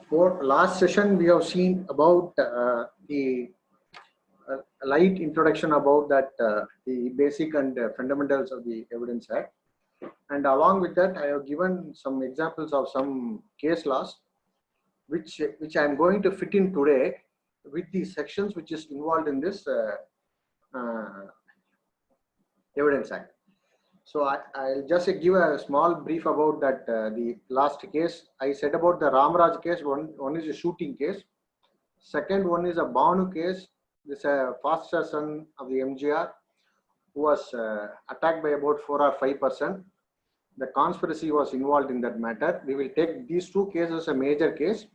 For last session, we have seen about the light introduction about that the basic and fundamentals of the Evidence Act, and along with that, I have given some examples of some case laws, which I am going to fit in today with the sections which is involved in this Evidence Act. So I'll just give a small brief about that. The last case I said about the Ramaraj case. One is a shooting case. Second one is a Banu case. This is a foster son of the MGR who was attacked by about 4 or 5%. The conspiracy was involved in that matter. We will take these two cases a major case,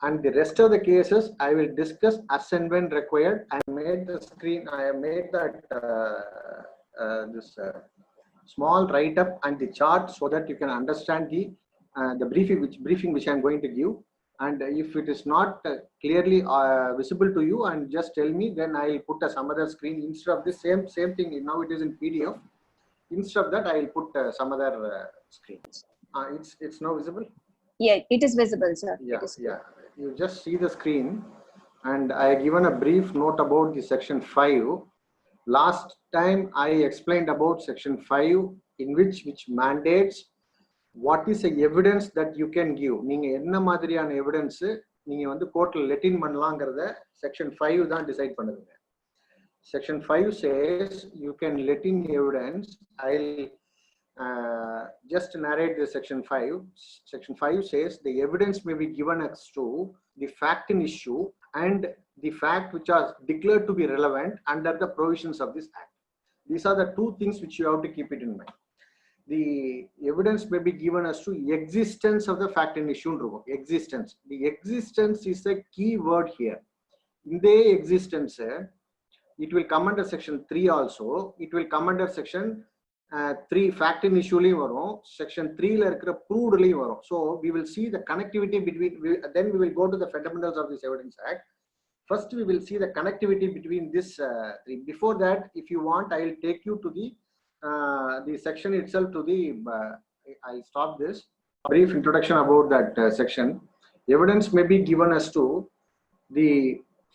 and the rest of the cases I will discuss as and when required. I made the screen. I have made that this small write up and the chart so that you can understand the briefing which I am going to give. And if it is not clearly visible to you, and just tell me, then I will put some other screen instead of the same thing. Now it is in PDF. Instead of that, I will put some other screen. It's now visible. Yeah, it is visible, sir. Yeah. You just see the screen, and I have given a brief note about the section 5. Last time I explained about section 5, in which mandates what is the evidence that you can give. நீங்க என்ன மாதிரியான evidence நீங்க வந்து கோர்ட்ல லெட்டின் பண்ணலாம்ங்கறத section 5 தான் decide பண்ணுதுங்க. Section 5 says you can let in evidence. I'll just narrate the section 5. Section 5 says the evidence may be given as to the fact in issue and the fact which are declared to be relevant under the provisions of this act. These are the two things which you have to keep it in mind. The evidence may be given as to existence of the fact in issue. Existence. The existence is a key word here. In the existence, it will come under section 3 also. It will come under section 3 fact in issue varum, section 3 la irukra proved li varum. So we will see the connectivity between, then we will go to the fundamentals of this Evidence Act. First we will see the connectivity between this three. Before that, if you want, I will take you to the section itself, to the I'll stop this brief introduction about that section. Evidence may be given as to the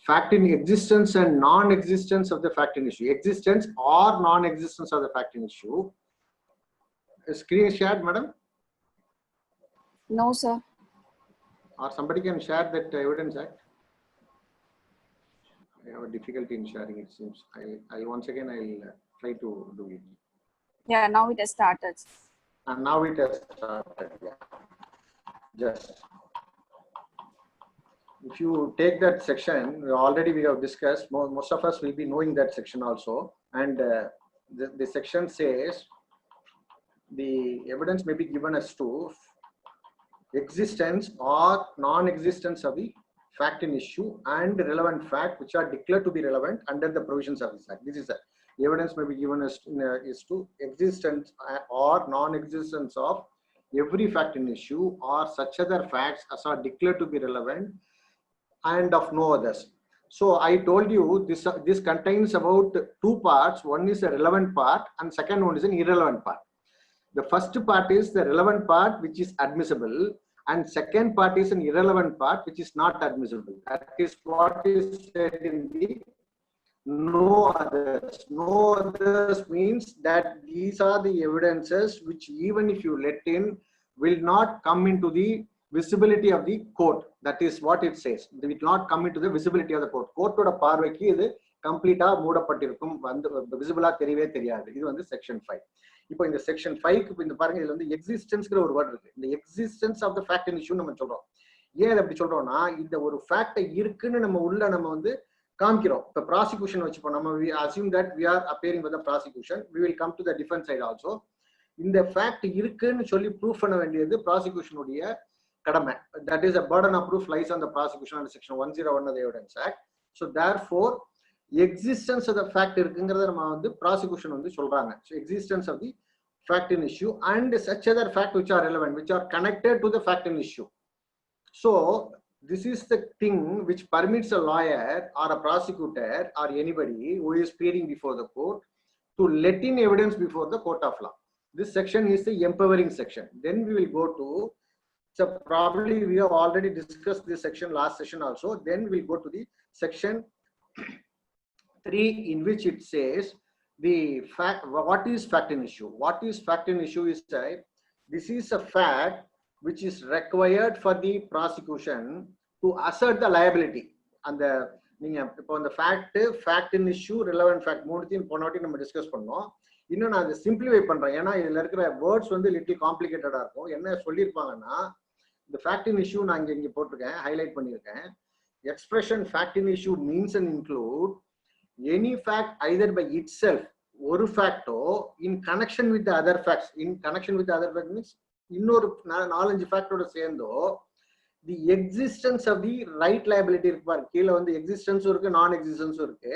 fact in existence and non-existence of the fact in issue. Existence or non-existence of the fact in issue. Screen is shared, madam? No, sir. Or somebody can share that Evidence Act? I have a difficulty in sharing, it seems. I'll once again, I'll try to do it. Yeah, now it has started. And now it has started, yeah. Just. If you take that section, already we have discussed, most of us will be knowing that section also. And the section says the evidence may be given as to existence or non-existence of the fact in issue and relevant fact which are declared to be relevant under the provisions of this act. This is the evidence may be given as to existence or non-existence of every fact in issue or such other facts as are declared to be relevant and of no others. So I told you this contains about two parts. One is a relevant part and second one is an irrelevant part. The first part is the relevant part which is admissible, and second part is an irrelevant part which is not admissible. That is what is said in the no others. No others means that these are the evidences which even if you let in will not come into the visibility of the court. That is what it says. It will not come into the visibility of the court. Court oda பார்வைக்கு இது கம்ப்ளீட்டா மூடப்பட்டிருக்கும், வந்து விசிபிளா தெரியவே தெரியாது. இது வந்து section 5. இப்போ இந்த செக்ஷன் 5க்கு இந்த பாருங்க, இதுல வந்து எக்ஸிஸ்டன்ஸ்ங்கிற ஒரு வேர்ட் இருக்கு. இந்த existence of the fact in issue நம்ம சொல்றோம். ஏன் அப்படி சொல்றோம்னா, இந்த ஒரு ஃபேக்ட் இருக்குன்னு நம்ம உள்ள நம்ம வந்து காமிக்கிறோம். இப்போ ப்ராசிக்யூஷன் வச்சுப்போம். நம்ம assume that we are appearing with the prosecution. We will come to the defense side also. இந்த ஃபேக்ட் இருக்குன்னு சொல்லி ப்ரூஃப் பண்ண வேண்டியது ப்ராசிக்யூஷனுடைய கடமை. That is a burden of proof lies on the prosecution under section 101 of the Evidence Act. So therefore existence of the fact இருக்குங்கிறத நம்ம வந்து prosecution வந்து சொல்றாங்க. So existence of the fact in issue and such other fact which are relevant, which are connected to the fact in issue. So this is the thing which permits a lawyer or a prosecutor or anybody who is pleading before the court to let in evidence before the court of law. This section is the empowering section. Then we will go to So probably we have already discussed this section last session also. Then we'll go to the section 3, in which it says the fact. What is fact in issue? What is fact in issue is this is a fact which is required for the prosecution to assert the liability. And the நீங்க இப்போ அந்த fact in issue, relevant fact மூணுத்தையும் போனவாட்டி நம்ம discuss பண்ணோம். இன்னும் நான் அதை simplify பண்றேன், ஏன்னா இதுல இருக்கிற வேர்ட்ஸ் வந்து லிட்டில் காம்ப்ளிகேட்டடா இருக்கும். என்ன சொல்லியிருப்பாங்கன்னா, இந்த fact in issue நான் இங்க போட்டிருக்கேன், ஹைலைட் பண்ணியிருக்கேன். Expression fact in issue means and include any fact either by itself, ஒரு ஃபேக்டோ, in connection with the other facts. In connection with the other facts means இன்னொரு 4-5 ஃபேக்டோட சேர்ந்தோ the existence of the right liability இருக்கு பாரு, கீழ வந்து existence இருக்கு, நான் existence இருக்கு.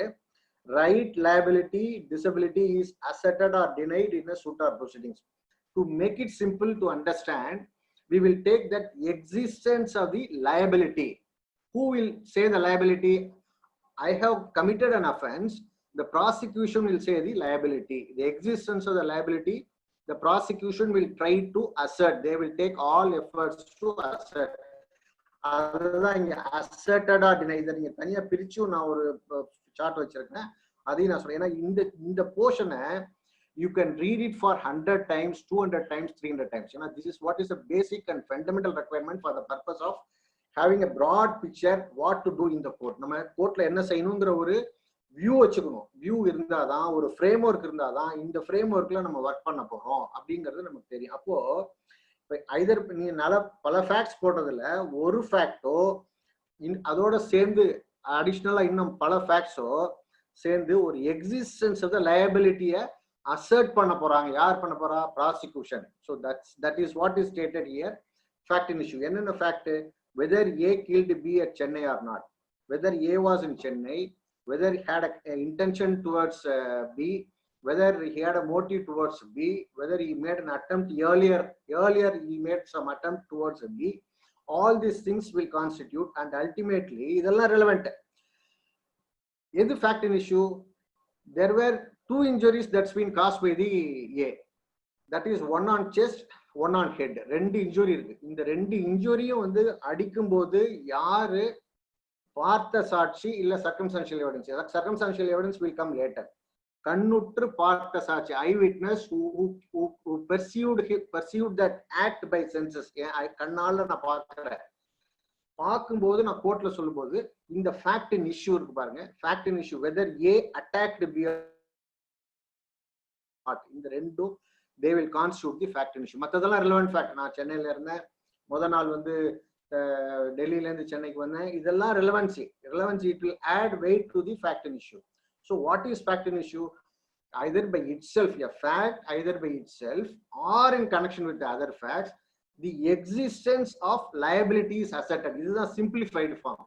Right liability, disability is asserted or denied in a suit or proceedings. To make it simple to understand, we will take that existence of the liability. Who will say the liability? I have committed an offense. The prosecution will say the liability. The existence of the liability, the prosecution will try to assert. They will take all efforts to assert. அதுதான் இங்க asserted or denied. இதை நீங்க தனியா பிரிச்சு நான் ஒரு chart வச்சிருக்கேன், அதையும் நான் சொல்றேன். ஏன்னா இந்த போர்ஷனை you can read it for 100 times, 200 times, 300 times. You know, this is what is a basic and fundamental requirement for the purpose of having a broad picture what to do in the court. நம்ம கோர்ட்ல என்ன செய்யணுங்கிற ஒரு view வச்சுக்கணும். View இருந்தாதான், ஒரு frame work இருந்தாதான் இந்த ஃப்ரேம் ஒர்க்ல நம்ம ஒர்க் பண்ண போறோம் அப்படிங்கிறது நமக்கு தெரியும். அப்போ ஐதர் நீ பல ஃபேக்ட்ஸ் போடுறதுல ஒரு ஃபேக்டோ அதோட சேர்ந்து அடிஷ்னலா இன்னும் பல ஃபேக்ட்ஸோ சேர்ந்து ஒரு எக்ஸிஸ்டன்ஸ் ஆஃப் த லயபிலிட்டியை assert பண்ண போறாங்க. யார் பண்ண போறா? prosecution. So that is what is stated here. Fact in issue. என்னென்ன fact? Whether A killed B at Chennai or not, whether A was in Chennai, whether he had an intention towards B, whether he had a motive towards B, whether he made an attempt earlier he made some attempt towards B. All these things will constitute, and ultimately இதெல்லாம் relevant. எது fact in issue? There were 2 injuries that's been caused by the A. That is one on chest, one on head. 2 injury இருக்கு. இந்த 2 இன்ஜுரியும் வந்து அடிக்கும் போது யாரு பார்த்த சாட்சி இல்ல circumstantial evidence. Circumstantial evidence will come later. கண்ணுற்று பார்த்த சாட்சி, ஐ witness who perceived that act by senses. கண்ணால நான் பார்க்கிறேன், பார்க்கும்போது நான் கோர்ட்ல சொல்லும்போது இந்த fact in issue இருக்கு பாருங்க. fact in issue, whether A attacked B or not, இந்த ரெண்டும் they will constitute the fact in issue. மத்ததெல்லாம் relevant fact. நான் சென்னையில இருந்தேன், முத நாள் வந்து டெல்லியில இருந்து சென்னைக்கு வந்தேன், இதெல்லாம் relevancy it will add weight to the fact in issue. So what is fact in issue? Either by itself, a fact either by itself or in connection with the other facts, the existence of liability is asserted. This is a simplified form.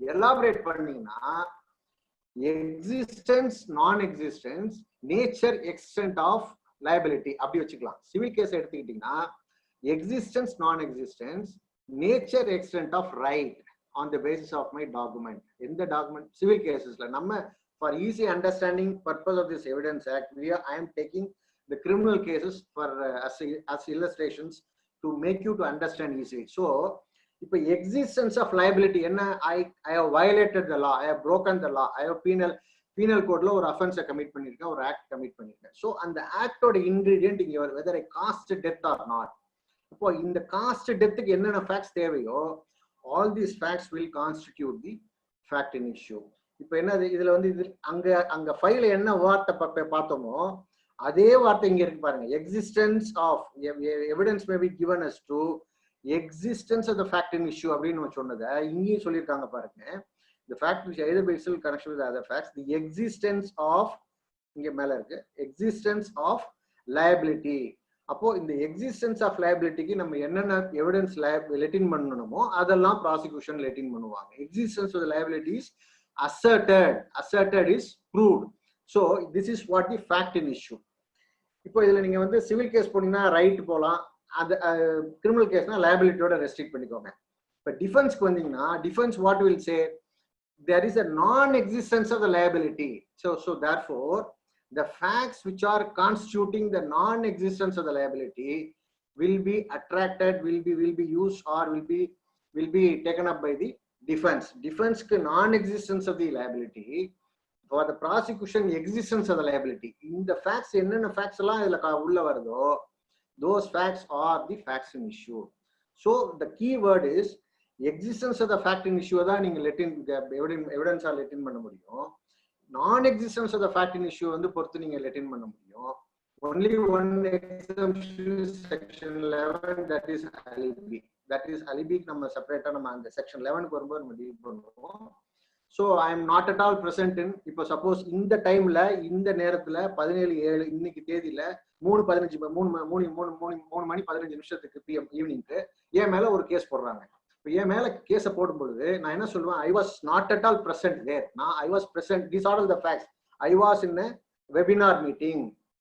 Elaborate பண்ணீங்கன்னா existence, non-existence, nature, extent of liability அப்படி வச்சுக்கலாம். Civil case எடுத்துக்கிட்டீங்கன்னா existence, non-existence, nature, extent of right on the basis of my document. இந்த document civil கேசஸ்ல நம்ம for easy understanding purpose of this evidence act, I am taking the criminal cases for as illustrations to make you to understand easily. So if existence of liability, I have violated the law, I have broken the law, I have penal code la or offense commit பண்ணிருக்கேன், or act commit பண்ணிருக்கேன். So and the act oda ingredient இங்க whether I caused death or not. அப்போ இந்த caused death க்கு என்னென்ன facts தேவையோ all these facts will constitute the fact in issue. இப்போ என்ன இதுல வந்து இது அங்க ஃபைல்ல என்ன வார்த்தை பார்த்தோமோ அதே வார்த்தை இங்க இருக்கு பாருங்க. existence of evidence may be given as to existence of the fact in issue அப்படின்னு சொன்னதை இங்கேயும் சொல்லியிருக்காங்க பாருங்க. The fact which either by itself connection with other facts, the existence of இங்க மேல இருக்கு existence of liability. அப்போ இந்த existence of liabilityக்கு நம்ம என்னென்ன எவிடன்ஸ் லெட்டின் பண்ணணுமோ அதெல்லாம் ப்ராசிக்யூஷன் லெட்டின் பண்ணுவாங்க. existence of the liability is asserted is proved. So this is what the fact in issue. இப்போ இதுல நீங்க வந்து சிவில் கேஸ் போனீங்கன்னா ரைட் போலாம், அது கிரிமினல் கேஸ்னா லைபிலிட்டியோட ரெஸ்ட்ரிக்ட் பண்ணிக்கோங்க. இப்போ டிஃபென்ஸ்க்கு வந்தீங்கன்னா defence what will say there is a non-existence of the liability. So therefore the facts which are constituting the non-existence of the liability will be attracted, will be used, or will be taken up by the defense. Defense ku non-existence of the liability, for the prosecution existence of the liability. In the facts enna facts la idla ulla varudho, those facts are the facts in issue. So the key word is existence of the fact in issue da neenga let in evidence or let in panna mudiyum. Non-existence of the fact in issue வந்து பொறுத்து நீங்க let in பண்ண முடியும். Only one exemption is section 11, that is alibi. That is alibi நம்ம செப்பரேட்டா நம்ம அந்த section 11 க்கு வரும்போது நம்ம டீல் பண்ணுவோம். So I am not at all present in, இப்போ சப்போஸ் இந்த டைம்ல இந்த நேரத்துல 17/7 இன்னைக்கு தேதியில 3 மணி 15 நிமிஷத்துக்கு PM ஈவினிங்க்கு என் மேல ஒரு கேஸ் போடுறாங்க. இப்போ என் மேல கேஸ போடும் பொழுது நான் என்ன சொல்லுவேன், I was not at all present there. நான் I was present, these are all the facts. I was in a webinar meeting.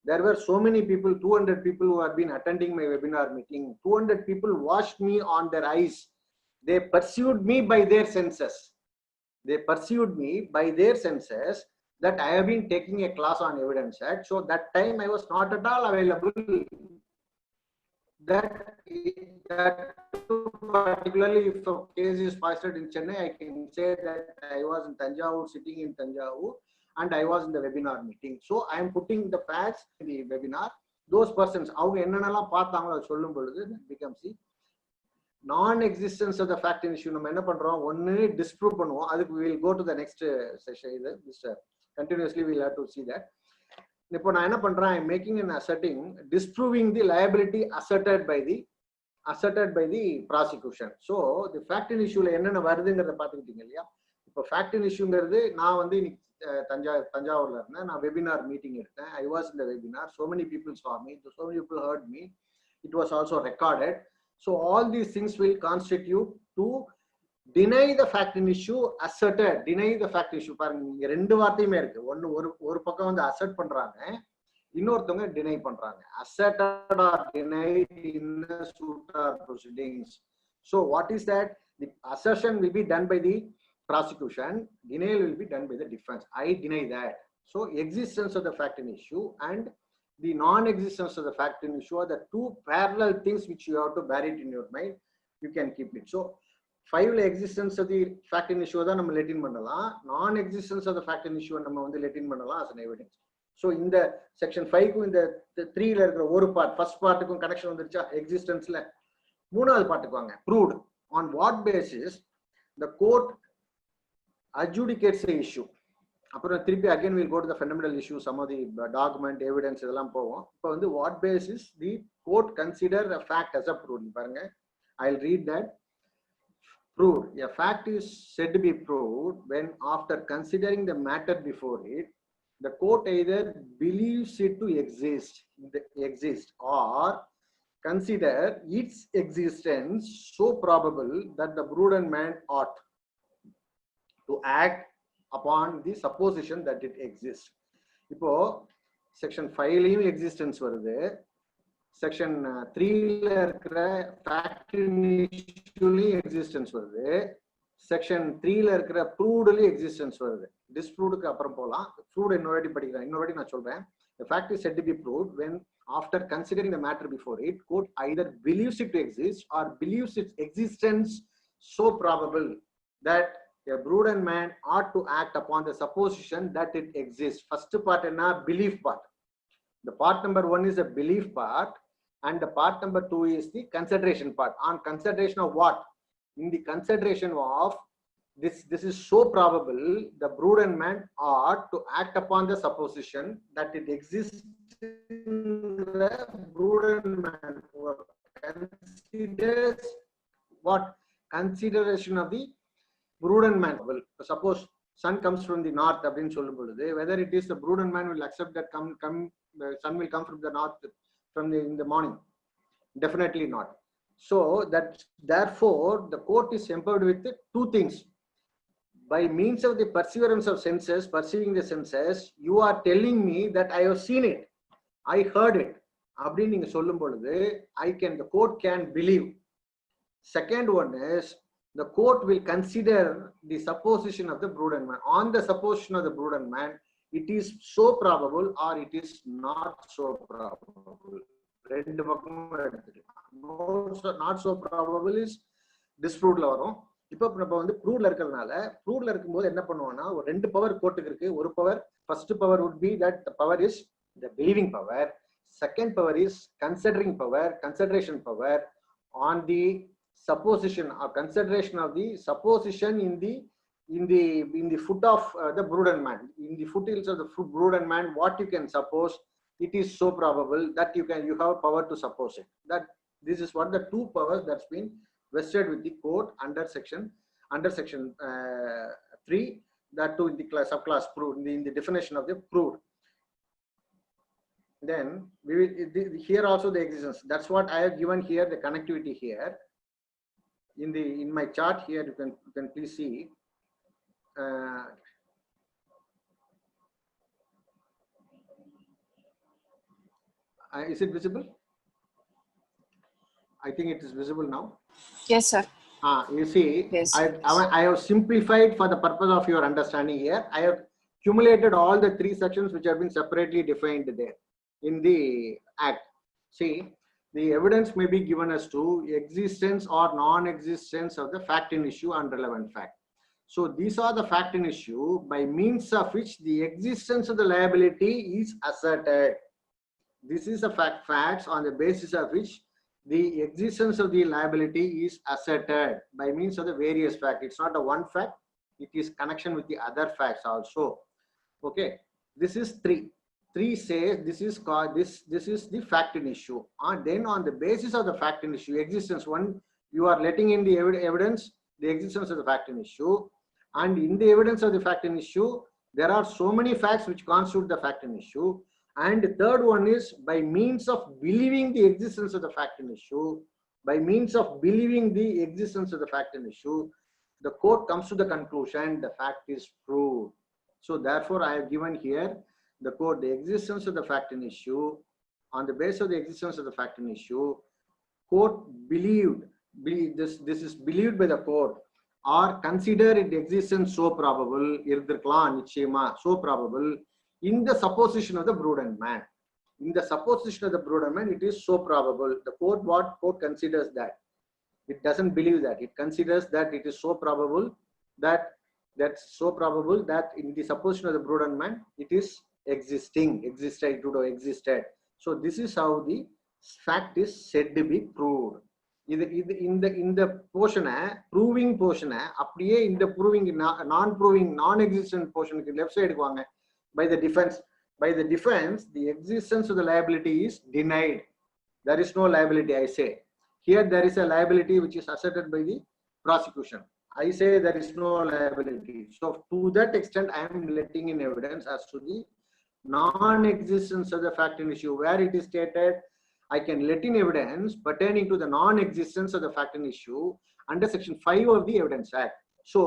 There were so many people, 200 people who had been attending my webinar meeting. 200 people watched me on their eyes. They pursued me by their senses. They pursued me by their senses that I have been taking a class on Evidence Act. So that time I was not at all available. That particularly if a case is posted in Chennai, I can say that I was in Tanjavur, sitting in Tanjavur, and I was in the webinar meeting. So I am putting the facts in the webinar. Those persons, அவங்க என்னென்னலாம் பார்த்தாங்களோ அதை சொல்லும் பொழுது that becomes the non-existence of the fact in issue. நம்ம என்ன பண்றோம், ஒன்னு disprove பண்ணுவோம். அதுக்கு we will go to the next session. This continuously we will have to see that. இப்போ நான் என்ன பண்றேன், I am making an asserting, disproving the liability asserted by the prosecution. So the fact in issue என்னென்ன வருதுங்கறத பாத்துக்கிட்டீங்க இல்லையா. இப்போ fact in issueங்கிறது நான் வந்து தஞ்சாவூர்ல இருந்தேன், நான் வெபினார் மீட்டிங் எடுத்தேன். I was in the webinar, so many people saw me, so many people heard me, it was also recorded. So all these things will constitute to deny the fact in issue asserted. Deny the fact issue பாருங்க, இங்க ரெண்டு வார்த்தையுமே இருக்கு. ஒரு பக்கம் வந்து assert பண்றாங்க, இன்னொருத்தவங்க deny பண்றாங்க. Asserted or denied in the suit or proceedings. So what is that? The assertion will be done by the prosecution, denial will be done by the defense. I deny that. So existence of the fact in issue and the non-existence of the fact in issue are the two parallel things which you have to bear it in your mind. You can keep it. So 5 existence of the fact in issue தான் நம்ம let in பண்ணலாம். Non-existence of the fact in issue நம்ம வந்து let in பண்ணலாம் as an evidence. So இந்த section 5 க்கும் இந்த 3 ல இருக்கிற ஒரு part, first part க்கும் கனெக்ஷன் வந்துருச்சா existenceல. மூணாவது பார்ட்டுக்கு வாங்க, proved. On what basis the court adjudicates the issue. அப்புறம் திருப்பி again we'll go to the fundamental issue, some of the document evidence இதெல்லாம் போவோம். இப்போ வந்து what basis the court consider a fact as a proved. பாருங்க, I'll read that. Proved. A fact is said to be proved when, after considering the matter before it, the court either believes it to exist or consider its existence so probable that the prudent man ought to act upon the supposition that it exists. இப்போ section 5 லயும் existence வருது, section 3 ல இருக்கிற fact in issue லயும் existence வருது, section 3 ல இருக்கிற proved லயும் existence வருது. Disproved க்கு அப்புறம் போலாம். Proved இன்னொரு வாட்டி நான் சொல்றேன். The fact is said to be proved when, after considering the matter before it, court either believes it to exist or believes its existence so probable that a prudent man ought to act upon the supposition that it exists. First part is a belief part. The part number 1 is a belief part, and the part number 2 is the consideration part. On consideration of what? In the consideration of this is so probable, the prudent man ought to act upon the supposition that it exists in the prudent man who considers what? Consideration of the prudent man. Well, suppose sun comes from the north, whether it is the prudent man will accept that sun will come from the north in the morning? Definitely not. So that therefore the court is empowered with two things. By means of the perseverance of senses, perceiving the senses, you are telling me that I have seen it, I heard it. அப்படின்னு நீங்க சொல்லும் பொழுது the court can believe. Second one is, the court will consider the supposition of the prudent man. On the supposition of the prudent man, it is so probable or it is not so probable. ரெண்டு பக்கமும் எடுத்துக்கலாம். Not so probable is டிஸ்ப்ரூவ்ல வரும். இப்போ நம்ம வந்து ப்ரூவ்ல இருக்கிறதுனால ப்ரூவ்ல இருக்கும்போது என்ன பண்ணுவோம்னா ஒரு ரெண்டு பவர் கோர்ட்டுக்கு இருக்கு. ஒரு power first power would be that the power is the believing power. Second power is considering power, consideration power on the supposition or consideration of the supposition in the foot of the prudent man. In the foothills of the prudent man, what you can suppose, it is so probable that you have power to suppose it. That this is what the two powers that's been vested with the court under section 3, that too in the subclass proved in the definition of the proved. Then we will here also the existence. That's what I have given here, the connectivity here in my chart here. You can please see. Is it visible? I think it is visible now. Yes, sir. You see, Yes. I have simplified for the purpose of your understanding here. I have accumulated all the three sections which have been separately defined there in the act. See, the evidence may be given as to existence or non-existence of the fact in issue and relevant fact. So these are the fact in issue by means of which the existence of the liability is asserted. This is the facts on the basis of which the existence of the liability is asserted by means of the various facts. It's not a one fact, it is connection with the other facts also. Okay, this is 3 says this is called this is the fact in issue. And then on the basis of the fact in issue, existence, one, you are letting in the evidence, the existence of the fact in issue, and in the evidence of the fact in issue there are so many facts which constitute the fact in issue. And the third one is by means of believing the existence of the fact in issue, by means of believing the existence of the fact in issue, the court comes to the conclusion the fact is proved. So therefore I have given here the court the existence of the fact in issue. On the basis of the existence of the fact in issue, court believed this is believed by the court or consider it existence so probable, irdirkalam nichayama, so probable in the supposition of the prudent man. In the supposition of the prudent man, it is so probable. The court considers that. It doesn't believe that. It considers that it is so probable that's so probable that in the supposition of the prudent man, it is existed. So this is how the fact is said to be proved. In the portion, proving portion, அப்படியே இந்த proving non-existent portion left side வாங்க. By the defense, the existence of the liability is denied. There is no liability, I say. Here there is a liability which is asserted by the prosecution. I say there is no liability. So to that extent, I am letting in evidence as to the non-existence of the fact in issue. Where it is stated, I can let in evidence pertaining to the non-existence of the fact in issue under section 5 of the Evidence Act. So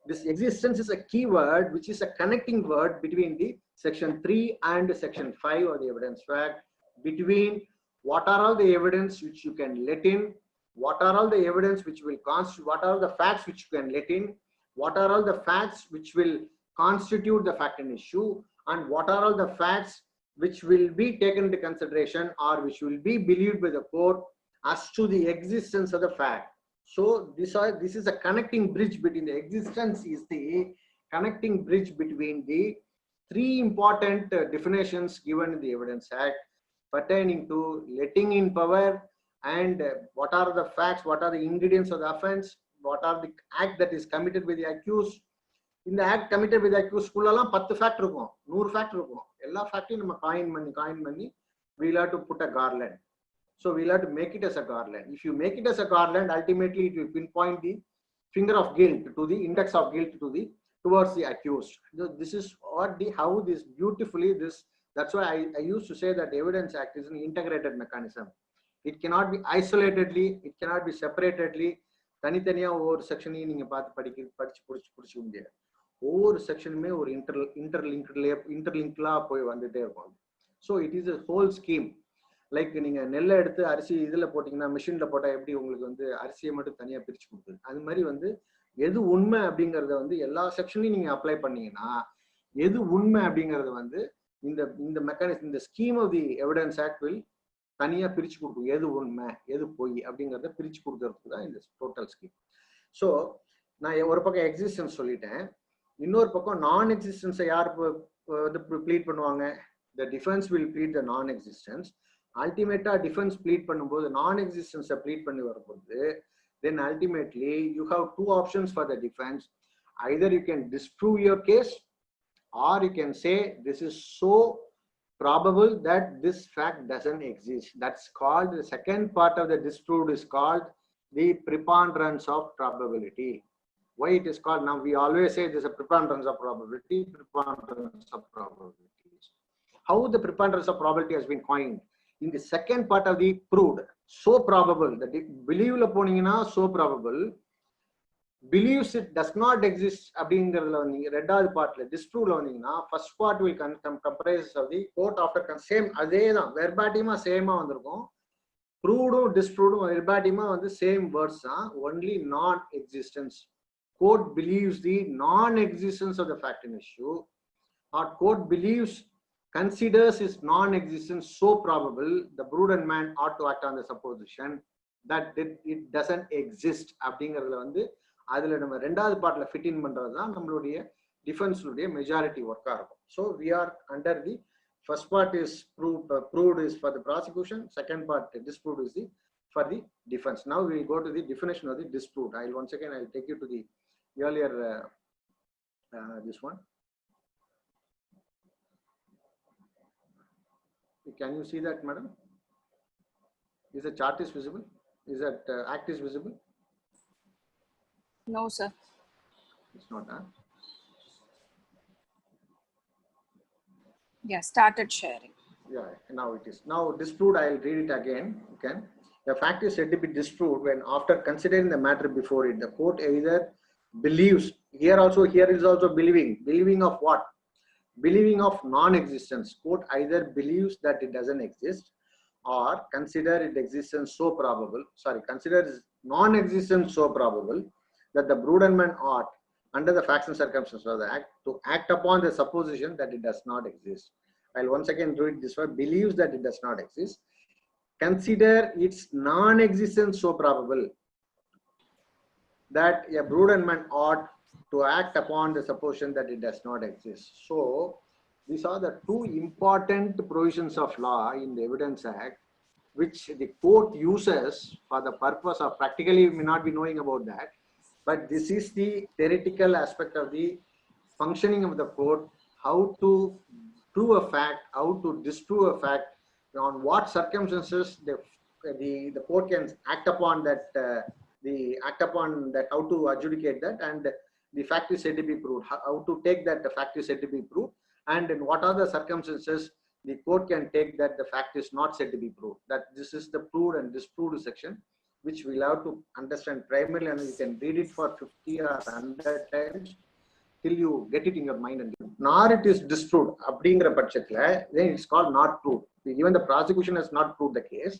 this existence is a key word which is a connecting word between the section 3 and section 5 of the Evidence Act, between what are all the evidence which you can let in, what are all the evidence which will constitute, what are the facts which you can let in, what are all the facts which will constitute the fact in issue, and what are all the facts which will be taken into consideration or which will be believed by the court as to the existence of the fact. So this is a connecting bridge between the existence is the connecting bridge between the three important definitions given in the Evidence Act pertaining to letting in power and what are the facts, what are the ingredients of the offense, what are the act that is committed by the accused. In the act committed by the accused குள்ளலாம் 10 fact இருக்கும், 100 fact இருக்கும். எல்லா ஃபேக்டையும் நம்ம coin பண்ணி we'll have to put a garland. So we'll have to make it as a garland. If you make it as a garland, ultimately it will pinpoint the finger of guilt to the index of guilt towards the accused. This is what how this beautifully this. That's why I used to say that the Evidence Act is an integrated mechanism. It cannot be isolatedly, it cannot be separatedly. தனித்தனியா ஒவ்வொரு செக்ஷனையும் நீங்க பார்த்து படிச்சு முடியாது. ஒவ்வொரு செக்ஷனுமே ஒரு இன்டர்லிங்க்லா போய் வந்துட்டே இருக்கும். So it is a whole scheme. Like நீங்க நெல்லை எடுத்து அரிசி இதுல போட்டீங்கன்னா மிஷின்ல போட்டா எப்படி உங்களுக்கு வந்து அரிசியை மட்டும் தனியா பிரிச்சு கொடுக்குது, அது மாதிரி வந்து எது உண்மை அப்படிங்கறத வந்து எல்லா செக்ஷன்லையும் நீங்க அப்ளை பண்ணீங்கன்னா எது உண்மை அப்படிங்கறது வந்து இந்த மெக்கானிசம், இந்த scheme of the Evidence Act will தனியா பிரிச்சு கொடுக்கும், எது உண்மை எது பொய் அப்படிங்கறத பிரிச்சு கொடுக்கறதுக்கு தான் இந்த டோட்டல் ஸ்கீம். ஸோ நான் ஒரு பக்கம் எக்ஸிஸ்டன்ஸ் சொல்லிட்டேன், இன்னொரு பக்கம் நான் எக்ஸிஸ்டன்ஸை யார் வந்து ப்ளீட் பண்ணுவாங்க? த டிஃபென்ஸ் வில் ப்ளீட் த நான் எக்ஸிஸ்டன்ஸ். அல்டிமேட்டா டிஃபென்ஸ் ப்ளீட் பண்ணும்போது நான் எக்ஸிஸ்டன்ஸை ப்ளீட் பண்ணி வரும்போது then ultimately you have two options for the defense. Either you can disprove your case, or you can say this is so probable that this fact doesn't exist. That's called, the second part of the disproved is called the preponderance of probability. Why it is called? Now we always say there's a preponderance of probability, preponderance of probabilities. How the preponderance of probability has been coined? In the second part of the proved, so probable, the believe la poningina so probable, believes it does not exist அப்படிங்கறதுல வந்து ரெண்டாவது பார்ட்ல டிஸ்ப்ரூவ்ல வந்தீங்கன்னா first part will comprise of the court after same அதே தான் வெர்பாட்டிமா சேமா வந்திருக்கும். ப்ரூவ்டும் டிஸ்ப்ரூவ்டும் வெர்பாட்டிமா வந்து சேம் வேர்ட்ஸ் தான், ஒன்லி நான் existence. court believes the non existence of the fact in issue, or court believes, considers his non-existence so probable, the prudent man ought to act on the supposition that it doesn't exist அப்படிங்கறதுல வந்து அதுல நம்ம ரெண்டாவது பார்ட்ல fit in பண்றது தான் நம்மளுடைய டிஃபென்ஸ்னுடைய majority ஒர்க்கா இருக்கும். So we are under the first part is proved is for the prosecution, second part disproved is the for the defense. Now we will go to the definition of the disproved. Once again I'll take you to the earlier this one. Can you see that, madam? Is the chart is visible? Is that act is visible? No, sir. It's not, huh? Yeah, started sharing. Yeah, now it is. Now disproved, I'll read it again. Okay. The fact is said to be disproved when, after considering the matter before it, the court either believes, here is also believing. Believing of what? Believing of non-existence. Court either believes that it doesn't exist, or consider its existence so probable, consider non-existence so probable that the prudent man ought, under the facts and circumstances of the act, to act upon the supposition that it does not exist. I'll once again do it this way: believes that it does not exist, consider its non-existence so probable that a prudent man ought to act upon the supposition that it does not exist. So these are the two important provisions of law in the Evidence Act, which the court uses for the purpose of, practically we may not be knowing about that, but this is the theoretical aspect of the functioning of the court, how to prove a fact, how to disprove a fact, on what circumstances the court can act upon that, how to adjudicate that, and the fact is said to be proved, how to take that the fact is said to be proved, and in what are the circumstances the court can take that the fact is not said to be proved. That this is the proved and disproved section, which we'll have to understand primarily, and you can read it for 50 or 100 times till you get it in your mind. And nor it is disproved அப்படிங்கிற பட்சத்துல then it's called not proved. Even the prosecution has not proved the case,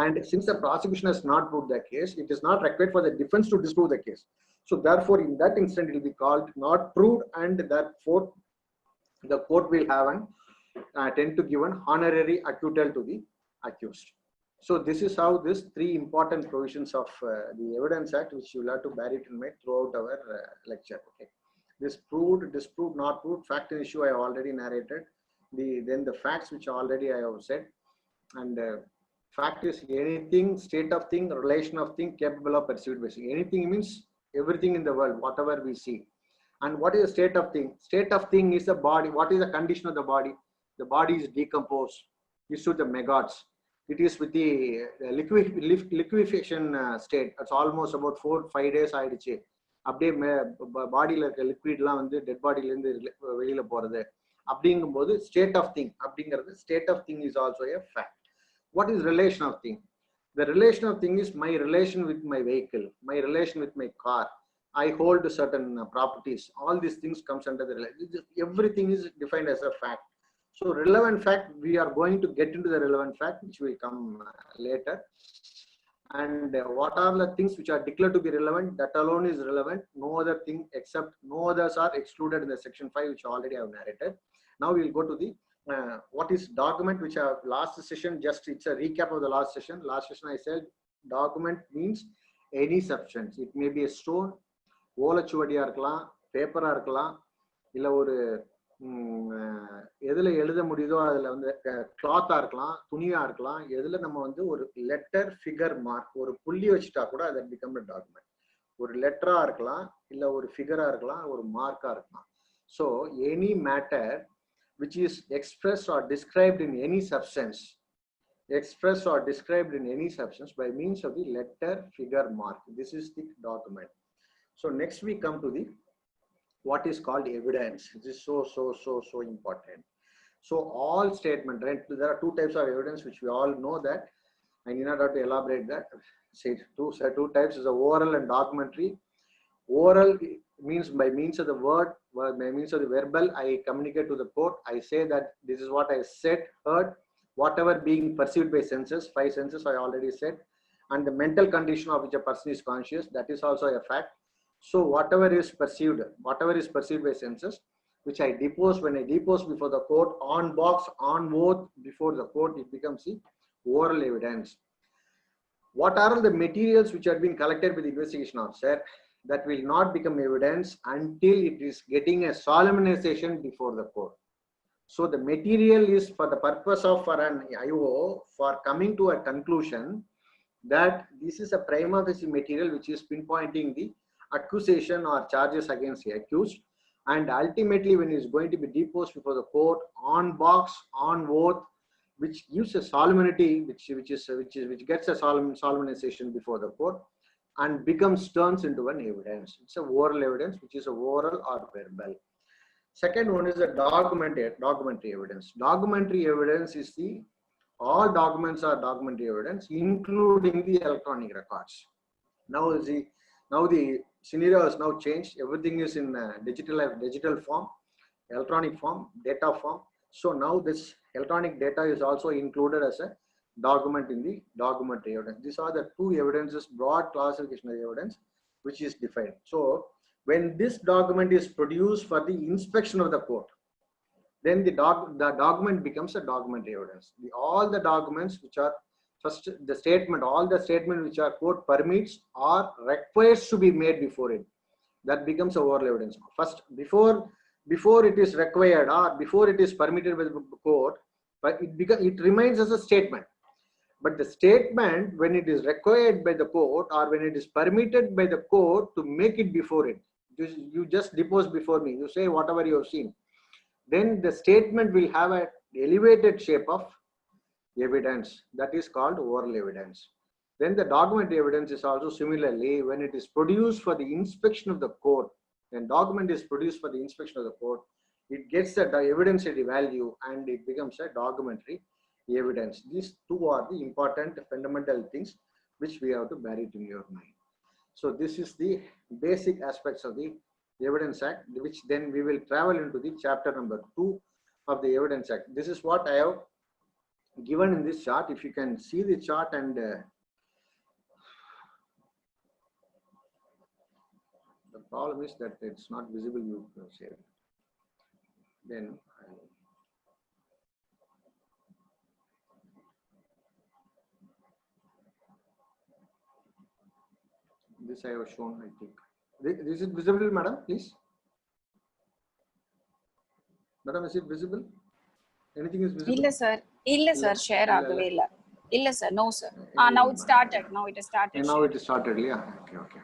and since the prosecution has not proved the case, it is not required for the defense to disprove the case. So therefore in that instant it will be called not proved, and therefore the court will have an tend to give an honorary acquittal to the accused. So this is how this three important provisions of the Evidence Act, which you will have to bear it in mind throughout our lecture. Okay, this proved, disproved, not proved, fact and issue I have already narrated. Then the facts which already I have said, and fact is anything, state of thing, relation of thing capable of perceived basis. Anything means everything in the world, whatever we see. And what is the state of thing? State of thing is the body. What is the condition of the body? The body is decomposed. It's with the maggots. It is with the liquefaction state. It's almost about 4-5 days ஆயிடுச்சு. அப்படியே பாடியில இருக்க லிக்விட்லாம் வந்து dead பாடியில இருந்து வெளியில போறது அப்படிங்கும்போது ஸ்டேட் ஆஃப் திங் அப்படிங்கிறது, state of thing is also a fact. What is relation of thing? The relation of thing is my relation with my vehicle, my relation with my car. I hold certain properties. All these things comes under the relation. Everything is defined as a fact. So relevant fact, we are going to get into the relevant fact, which will come later. And what are the things which are declared to be relevant? That alone is relevant. No other thing except, no others are excluded in the section 5, which already I have narrated. Now we will go to the what is document, which are last session, just it's a recap of the last session. Last session I said document means any substance. It may be a stone, ஓலைச்சுவடியா இருக்கலாம், பேப்பரா இருக்கலாம், இல்ல ஒரு எதுல எழுத முடியுதோ அதுல வந்து கிளாத்தா இருக்கலாம், துணியா இருக்கலாம், எதுல நம்ம வந்து ஒரு லெட்டர் ஃபிகர் மார்க் ஒரு புள்ளி வச்சுட்டா கூட அது பிகம் a document. ஒரு லெட்டரா இருக்கலாம், இல்ல ஒரு ஃபிகரா இருக்கலாம், ஒரு மார்க்கா இருக்கலாம். So any matter which is expressed or described in any substance, expressed or described in any substance by means of the letter, figure, mark. This is the document. So next we come to the what is called evidence. This is so important. So all statement, right? There are two types of evidence which we all know that. I need not have to elaborate that. Say two types is the oral and documentary. Oral means by means of the word, by means of the verbal, I communicate to the court. I say that this is what I said, heard, whatever being perceived by senses. 5 senses I already said, and the mental condition of which a person is conscious, that is also a fact. So whatever is perceived by senses, which I depose, when I depose before the court, on box, on oath before the court, it becomes the oral evidence. What are the materials which are being collected by the investigation officer? That will not become evidence until it is getting a solemnization before the court. So the material is for the purpose of for an IO for coming to a conclusion that this is a prima facie material which is pinpointing the accusation or charges against the accused, and ultimately when he is going to be deposed before the court on box, on oath, which gives a solemnity, which gets a solemnization before the court, and turns into an evidence. It's a oral evidence, which is a oral or verbal. Second one is the documentary evidence. Documentary evidence is all documents are documentary evidence, including the electronic records. Now the scenario has now changed. Everything is in digital form, electronic form, data form. So now this electronic data is also included as a document in the documentary evidence. These are the two evidences, broad classification of evidence, which is defined. So when this document is produced for the inspection of the court, then the document becomes a documentary evidence. All the documents which are first the statement, all the statement which our court permits or requires to be made before it, that becomes a oral evidence. First, before it is required or before it is permitted by the court, but it remains as a statement. But the statement, when it is required by the court or when it is permitted by the court to make it before it, you just depose before me, you say whatever you have seen, then the statement will have an elevated shape of evidence, that is called oral evidence. Then the documentary evidence is also similarly, when it is produced for the inspection of the court, when document is produced for the inspection of the court, it gets the evidentiary value and it becomes a documentary evidence. These two are the important fundamental things which we have to bear it in your mind. So this is the basic aspects of the Evidence Act, which then we will travel into the chapter number 2 of the Evidence Act. This is what I have given in this chart. If you can see the chart, and the problem is that it's not visible, you say. Then this I have shown, I think. This is visible, madam, please. Madam, is it visible? Anything is visible? Illa sir, share agave illa. Illa sir, no sir. Now it started. Now it has started. Now it is started, yeah. Okay.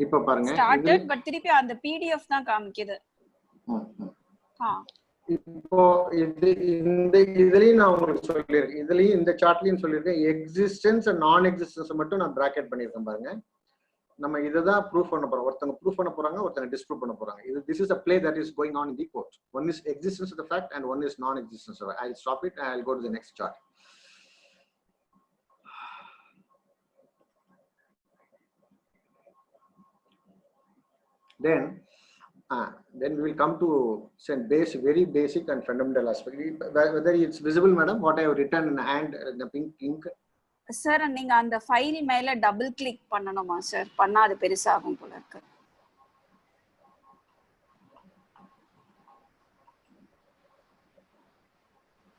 இப்போ பாருங்க, started but திருப்பி அந்த PDF தான் காமிக்குது. இப்போ இதுலயும் நான் உங்களுக்கு சொல்லிருக்கேன், இதுலயும் இந்த சார்ட்லயும் சொல்லிருக்கேன், எக்ஸிஸ்டன்ஸ் அண்ட் நான் எக்ஸிஸ்டன்ஸ் மட்டும் நான் பிராக்கெட் பண்ணிருக்கேன் பாருங்க. நம்ம இததான் ப்ரூஃப் பண்ண போறோம். ஒருத்தங்க ப்ரூஃப் பண்ண போறாங்க, ஒருத்தங்க டிஸ்ப்ரூவ் பண்ண போறாங்க. This is a play that is going on in the court. One is existence of the fact and one is non-existence of it. I'll stop it and I'll go to the next chart. Then we will come to some very basic and fundamental aspect. Whether it's visible, madam, what I have written in hand, the pink ink. Sir, நீங்க அந்த file மேல double click பண்ணணுமா sir? பண்ணா அது பெருசாகும் போல இருக்கு.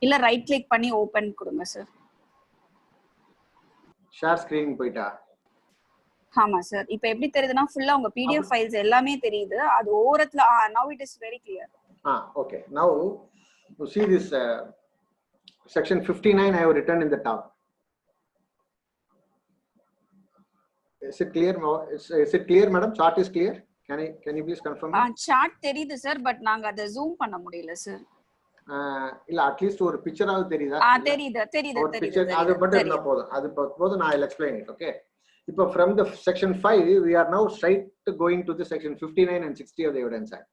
இல்ல ரைட் கிளிக் பண்ணி ஓபன் கொடுங்க சார். ஷேர் ஸ்கிரீன் போயிட்டா? ஆமா சார். இப்போ எப்படி தெரியுதுன்னா ஃபுல்லா உங்க PDF ஃபைல்ஸ் எல்லாமே தெரியுது. அது ஓரத்துல now it is very clear. Okay. Now you see this section 59 I have written in the top. Is it clear? Is it clear, madam? Chart is clear? Can you please confirm? Chart தெரியுது sir, but நாங்க அதை zoom பண்ண முடியல sir. இல்ல at least ஒரு பிக்சராவது தெரியுதா? தெரியுது. ஒரு பிக்சர் அது மட்டும் இருந்தா போதும். அது போதும், நான் explain it. Okay. இப்போ from the section 5 we are now straight going to the section 59 and 60 of the Evidence Act.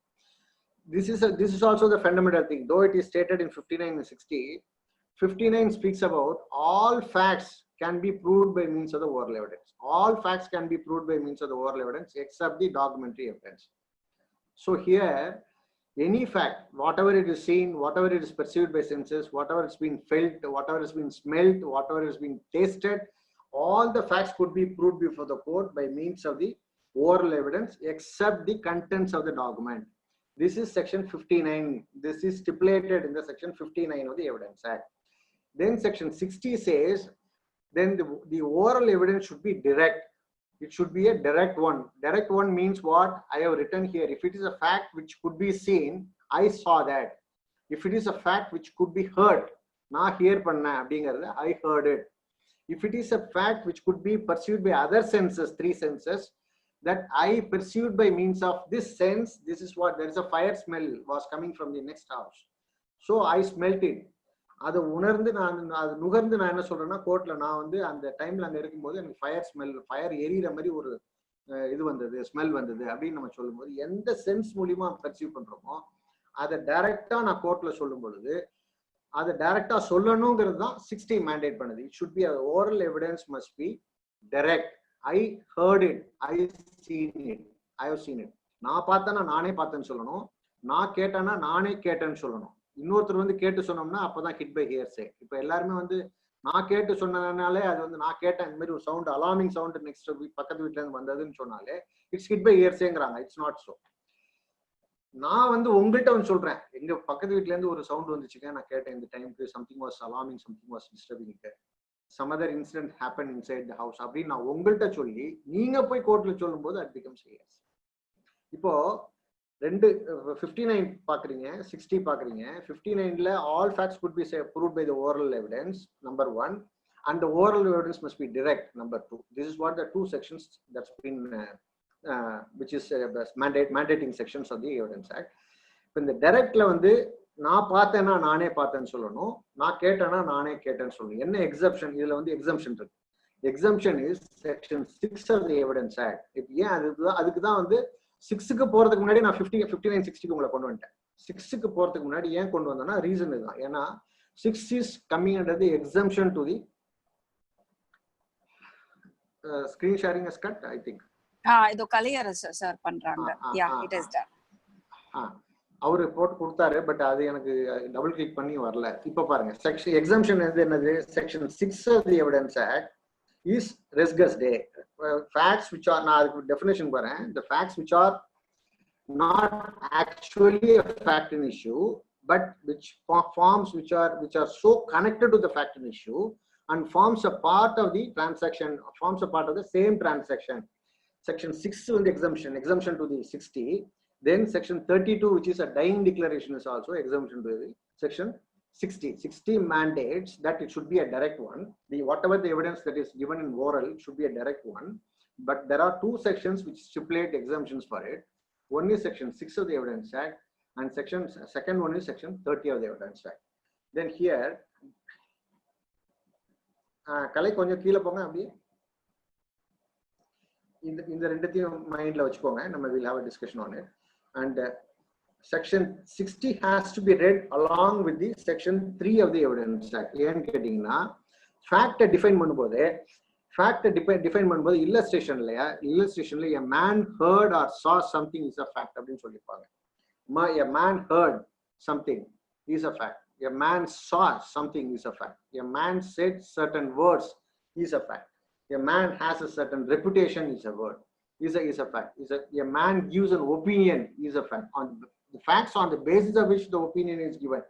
This is also the fundamental thing, though it is stated in 59 and 60. 59 speaks about all facts can be proved by means of the oral evidence. All facts can be proved by means of the oral evidence except the documentary evidence. So here, any fact, whatever it is seen, whatever it is perceived by senses, whatever has been felt, whatever has been smelt, whatever has been tasted, all the facts could be proved before the court by means of the oral evidence except the contents of the document. This is section 59. This is stipulated in the section 59 of the Evidence Act. Then section 60 says, then the oral evidence should be direct. It should be a direct one. Direct one means what I have written here. If it is a fact which could be seen, I saw that. If it is a fact which could be heard, na hear panna abingarada, I heard it. If it is a fact which could be perceived by other senses, 3 senses, that I perceived by means of this sense, this is what, there is a fire smell was coming from the next house. So I smelt it. அது உணர்ந்து நான் அது நுகர்ந்து நான் என்ன சொல்றேன்னா, கோர்ட்ல நான் வந்து அந்த டைம்ல அங்க இருக்கும்போது எனக்கு ஃபயர் எரியிற மாதிரி ஒரு இது வந்தது, ஸ்மெல் வந்தது அப்படின்னு நம்ம சொல்லும்போது எந்த சென்ஸ் மூலியமா பெர்சீவ் பண்றோமோ அதை டைரக்டா நான் கோர்ட்ல சொல்லும் பொழுது அதை டைரக்டா சொல்லணுங்கிறது தான் 60 மேண்டேட் பண்ணுது. It should be oral evidence must be direct. I heard it, I have seen it. நான் பார்த்தேன்னா நானே பார்த்தேன்னு சொல்லணும், நான் கேட்டேன்னா நானே கேட்டேன்னு சொல்லணும். இன்னொருத்தர் வந்து கேட்டு சொன்னோம்னா அப்பதான் ஹிட் பை ஹியர்சே. இப்ப எல்லாருமே வந்து நான் கேட்டு சொன்னதுனாலே அது வந்து நான் கேட்டேன் இந்த மாதிரி ஒரு சவுண்ட், அலார்மிங் சவுண்ட் நெக்ஸ்ட் பக்கத்து வீட்டுல இருந்து வந்ததுன்னு சொன்னாலே இட்ஸ் ஹிட் பை ஹியர்சேங்கிறாங்க. It's not so. நான் வந்து உங்கள்கிட்ட வந்து சொல்றேன், எங்க பக்கத்து வீட்டுல இருந்து ஒரு சவுண்ட் வந்துச்சுங்க, நான் கேட்டேன் இந்த டைமுக்கு, something was alarming, something was disturbing, some other incident happen inside the house அப்படின்னு நான் உங்கள்கிட்ட சொல்லி நீங்க போய் கோர்ட்ல சொல்லும் போது அட் பிகம்ஸ் ஹியர்ஸ். இப்போ 59 பாக்குறீங்க, 60 பாக்குறீங்க. 59ல all facts could be proved by the oral evidence, number 1, and the oral evidence must be direct, number 2. This is what the 2 sections that's been which is mandating sections of the Evidence Act. இப்போ இந்த டைரக்ட்ல வந்து நான் பார்த்தேன்னா நானே பார்த்தேன்னு சொல்லணும், நான் கேட்டேன்னா நானே கேட்டேன்னு சொல்லணும். என்ன எக்ஸப்ஷன்? இதுல வந்து எக்ஸம்ஷன் இருக்கு. Exemption is section 6 of the Evidence Act. இப்போ ஏன் அதுக்கு தான் வந்து 6க்கு போறதுக்கு முன்னாடி நான் 59 60க்கு உங்களை கொண்டு வந்துட்டேன். 6க்கு போறதுக்கு முன்னாடி ஏன் கொண்டு வந்தேன்னா ரீசன் இதுதான். ஏன்னா 6 is coming under the exemption to the screen sharing is cut, I think. இது கலையரசு சார் பண்றாங்க. Yeah, it is done. அவரு போட்டு கொடுத்தாரு, பட் அது எனக்கு டபுள் கிளிக் பண்ணி வரல. இப்ப பாருங்க, செக்ஷன் எக்ஸம்ஷன் என்னது? Section 6 of the Evidence Act is res gestae. Facts which are, நான் அதுக்கு definition பாறேன், the facts which are not actually a fact in issue but which forms which are so connected to the fact in issue and forms a part of the transaction, forms a part of the same transaction. Section 6 is the exemption to the 60. Then section 32, which is a dying declaration, is also exemption to the section 60 mandates that it should be a direct one. Whatever the evidence that is given in oral should be a direct one. But there are 2 sections which stipulate exemptions for it. One is section 6 of the Evidence Act, and second one is section 30 of the Evidence Act. Then here, கலை கொஞ்சம் கீழே போங்க, அப்படியே இந்த ரெண்டுத்தையும் மைண்ட்ல வச்சுக்கோங்க. நம்ம will have a discussion on it. And section 60 has to be read along with the section 3 of the Evidence Act. ஏன்னு கேட்டீங்கன்னா, ஃபேக்டை டிஃபைன் பண்ணும்போது இல்லஸ்ட்ரேஷன்ல a man heard or saw something is a fact அப்படின்னு சொல்லிருப்பாங்க. A man heard something is a fact. A man saw something is a fact. A man said certain words is a fact. A man has a certain reputation is a word. Is a fact. A man gives an opinion is a fact. On the facts on the basis of which the opinion is given,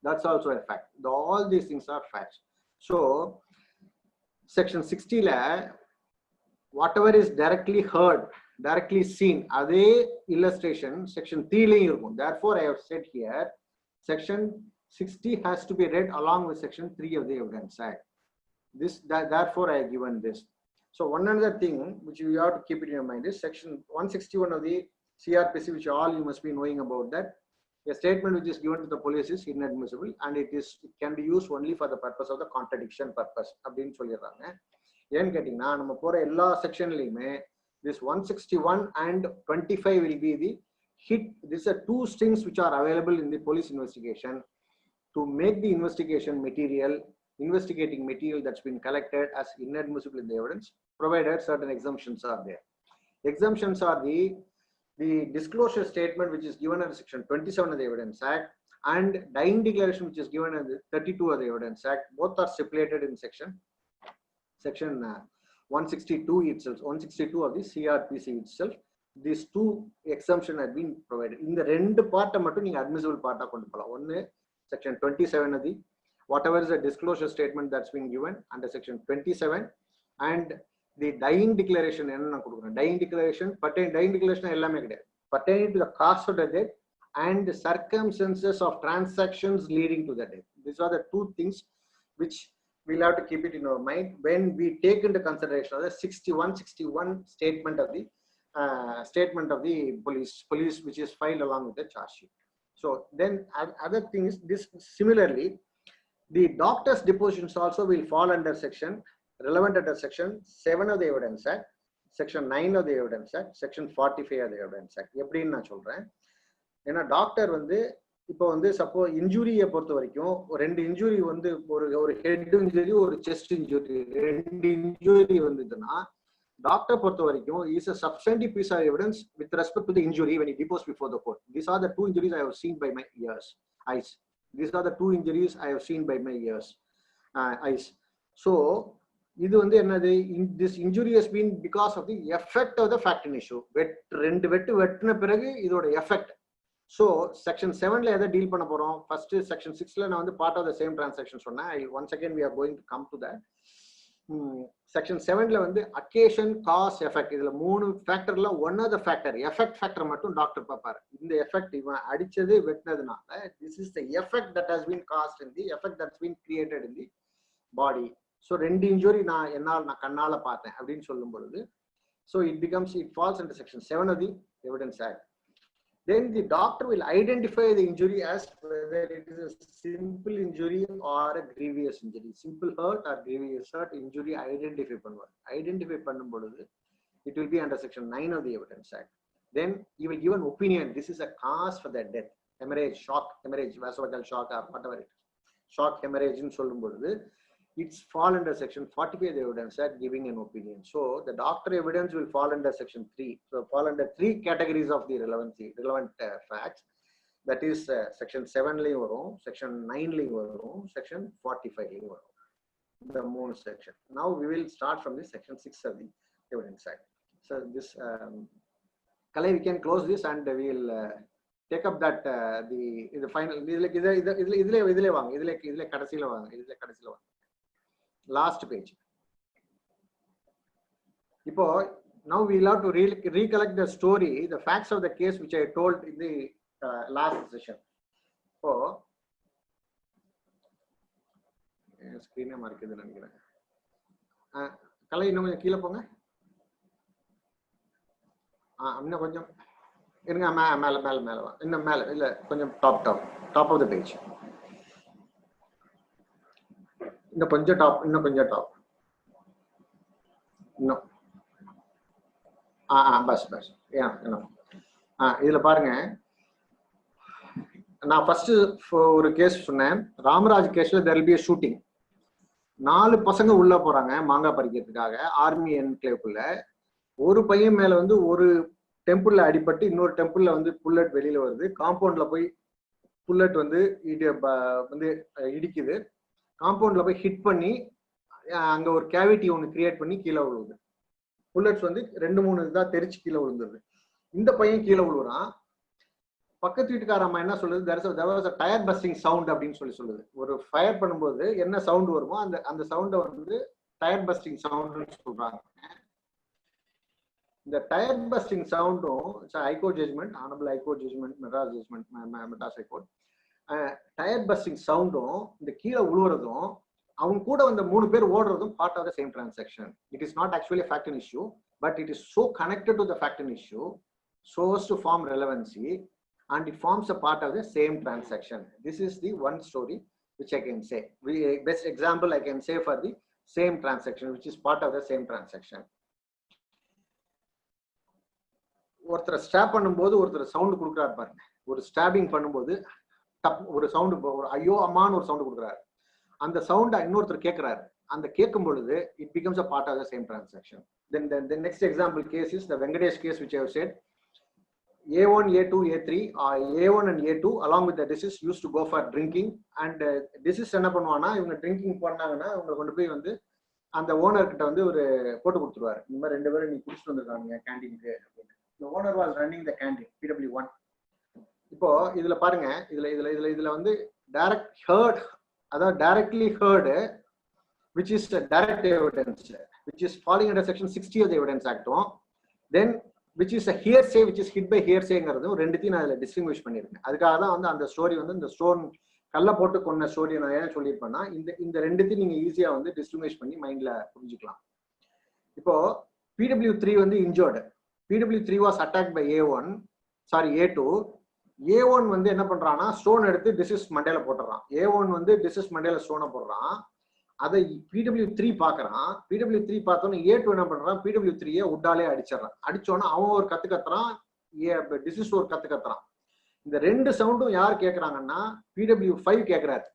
That's also a fact. All these things are facts. So section 60 la whatever is directly heard, directly seen, adhe illustration section 3 layum irukum. Therefore I have said here section 60 has to be read along with section 3 of the Evidence Act. Therefore I have given this. So one another thing which you have to keep it in your mind is section 161 of the CRPC, which all you must be knowing about, that a statement which is given to the police is inadmissible and it can be used only for the purpose of the contradiction purpose. அப்படின்னு சொல்லிடுறாங்க. ஏன்னு கேட்டீங்கன்னா நம்ம போற எல்லா செக்ஷன்லயுமே this 161 and 25 will be the hit. These are two strings which are available in the police investigation to make the investigating material that's been collected as inadmissible in the evidence, provided certain exemptions are there. Exemptions are the disclosure statement which is given under section 27 of the Evidence Act and dying declaration which is given under 32 of the Evidence Act. Both are stipulated in section 162 itself, 162 of the CRPC itself. These two exemptions have been provided. In the rendu part mattum neenga admissible part ah kondu polam. One section 27 of the whatever is the disclosure statement that's been given under section 27 and the dying declaration enna na kudukren. Dying declaration ellame kedai pertaining to the cause of the death and the circumstances of transactions leading to the death. These are the two things which we'll have to keep it in our mind when we take into consideration of the 61 statement of the police which is filed along with the charge sheet. So then other thing is this, similarly the doctor's depositions also will fall under section relevant under section 7 of the Evidence Act, section 9 of the Evidence Act, section 45 of the Evidence Act. எப்படின்னு நான் சொல்றேன். ஏன்னா doctor வந்து இப்போ வந்து suppose இன்ஜுரியை பொறுத்த வரைக்கும் ரெண்டு இன்ஜுரி வந்து ஒரு ஹெட் இன்ஜுரி ஒரு செஸ்ட் இன்ஜுரி ரெண்டு இன்ஜுரி வந்ததுன்னா டாக்டர் பொறுத்த வரைக்கும் is a substantive piece of evidence with respect to the injury when he deposed before the court. These are the two injuries I have seen by my eyes. These are the two injuries I have seen by my eyes. So இது வந்து என்னது, this injury has been because of the effect of the fact in issue. ரெண்டு வெட்டின பிறகு இதோட effect. So section 7ல எதை deal பண்ண போறோம்? ஃபர்ஸ்ட் section 6ல நான் வந்து part of the same transaction சொன்னேன். Once again we are going to come to that. section 7ல வந்து occasion, cause, effect, இதுல மூணு ஃபேக்டர்ல one of the factor effect factor மட்டும் டாக்டர் பார்ப்பாரு. இந்த எஃபெக்ட் இவன் அடிச்சது வெட்டினதுனால this is the effect that has been caused in the effect that's been created in the body. So ரெண்டு இன்ஜுரி நான் கண்ணால பார்த்தேன் அப்படின்னு சொல்லும் பொழுது so it falls under section 7 of the Evidence Act. Then the doctor will identify the injury as whether it is a simple injury or a grievous injury. Simple hurt or grievous hurt injury identify பண்ணும் பொழுது it will be under section 9 of the Evidence Act. Then he will give an opinion, this is a cause for the death, hemorrhage, shock, hemorrhage, vasovagal shock or whatever it is, shock, hemorrhage ன்னு சொல்லும் பொழுது it's fall under section 45 of the Evidence Act, giving an opinion. So the doctor evidence will fall under section 3. So fall under 3 categories of the relevant facts. That is section 7 லையும் வரும், section 9 லையும் வரும், section 45 லையும் வரும். The moon section. Now we will start from the section 6 of the Evidence Act. So this Kalai, we can close this and we will take up that the final இதுல வாங்க, இதுல கடைசில வாங்க. Last page. Now we will have to recollect the story, the facts of the case which I told in the last session. Screen marked நினைக்கிறேன். கலை இன்னும் கொஞ்சம் கீழே போங்க. இன்னும் கொஞ்சம் இருங்க, மேல வா. இன்னும் மேல இல்ல, கொஞ்சம் டாப் ஆஃப் த பேஜ். இன்னும் கொஞ்சம் டாப் இன்னும் பஸ் இதுல பாருங்க. நான் ஃபர்ஸ்ட் ஒரு கேஸ் சொன்னேன், ராமராஜ் கேஸ்ல there will be a shooting. 4 பசங்க உள்ள போறாங்க மாங்காய் பறிக்கிறதுக்காக ஆர்மி என்க்ளேவ்க்குள்ள. ஒரு பையன் மேல வந்து ஒரு டெம்பிள்ல அடிபட்டு இன்னொரு டெம்பிள்ல வந்து புல்லட் வெளியில வருது. காம்பவுண்ட்ல போய் புல்லட் வந்து இடிக்குது. காம்பவுண்ட்ல போய் ஹிட் பண்ணி அங்க ஒரு கேவிட்டி ஒன்று கிரியேட் பண்ணி கீழே விழுவுது. புல்லட்ஸ் வந்து 2-3 இதா தெரிச்சு கீழே விழுந்துருது. இந்த பையன் கீழே விழுவுறான். பக்கத்து வீட்டுக்கார அம்மா என்ன சொல்லுது, there was a tire busting sound அப்படின்னு சொல்லுது. ஒரு ஃபயர் பண்ணும்போது என்ன சவுண்ட் வருமோ அந்த சவுண்டை வந்து டயர் பஸ்டிங் சவுண்ட்னு சொல்றாங்க. இந்த டயர் பஸ்டிங் சவுண்டும் high court judgement, honourable high court judgement, Madras judgement, Madras high court, tyre bursting சவுண்டும் இந்த கீழே உழுவுறதும் அவங்க கூட வந்த 3 பேர் ஓடுறதும் part of the same transaction. It is not actually a fact and issue, but it is so connected to the fact and issue so as to form relevancy, and it forms a part of the same transaction. This is the one story which I can say. Best example I can say for the same transaction, which is part of the same transaction. ஒருத்தர் stop பண்ணும்போது ஒருத்தர் sound கொடுக்குறாரு பாருங்க. ஒரு stabbing பண்ணும்போது ஒரு sound, ஒரு ஐயோ அம்மான்னு ஒரு சவுண்ட் கொடுக்குறாரு. அந்த சவுண்டை இன்னொருத்தர் கேட்கிறாரு. அந்த கேட்கும் பொழுது it becomes a part of the same transaction. Then the next example case is the Venkatesh case, which I have said. A1, A2, A3, A1 and A2 along with the deceased used to go for drinking, and deceased என்ன பண்ணுவானா, இவங்க drinking பண்ணாங்கன்னா அவங்க கொண்டு போய் வந்து அந்த owner கிட்ட வந்து ஒரு போட்டு கொடுத்துருவாரு. இந்த மாதிரி 2 பேரும் நீ குடிச்சிட்டு வந்திருக்காங்க கேண்டீனுக்கு அப்படின்னு. The owner was running the canteen, PW1. இப்போ இதுல பாருங்க, இதுல வந்து டைரக்ட் ஹர்ட், அதாவது directly herd, which is direct evidence, which is falling under section 60 of the Evidence Act. Then which is a hearsay, which is hit by hearsayங்கிறது ரெண்டுத்தையும் நான் அதில் distinguish பண்ணியிருக்கேன். அதுக்காக தான் வந்து அந்த ஸ்டோரி வந்து இந்த ஸ்டோன் கல்ல போட்டு கொண்ட ஸ்டோரி நான் ஏன் சொல்லியிருப்பேன்னா, இந்த ரெண்டுத்தையும் நீங்க ஈஸியா வந்து டிஸ்டிங்விஷ் பண்ணி மைண்ட்ல புரிஞ்சுக்கலாம். இப்போ PW3 வந்து injured. PW3 was attacked by A2. A1 வந்து என்ன பண்றான்னா, ஸ்டோன் எடுத்து டிசிஸ் மண்டையில போட்டுறான். A1 வந்து டிசிஸ் மண்டையில ஸ்டோனை போடுறான். அதை PW3 பாக்குறான். PW3 பார்த்தோன்னு A2 என்ன பண்றான், PW3 உட்டாலே அடிச்சிடறான். அடிச்சோன்னா அவன் ஒரு கத்து கத்துறான், டிசிஸ் ஒரு கத்து கத்துறான். இந்த 2 சவுண்டும் யார் கேட்கறாங்கன்னா PW5 கேட்கிறாரு.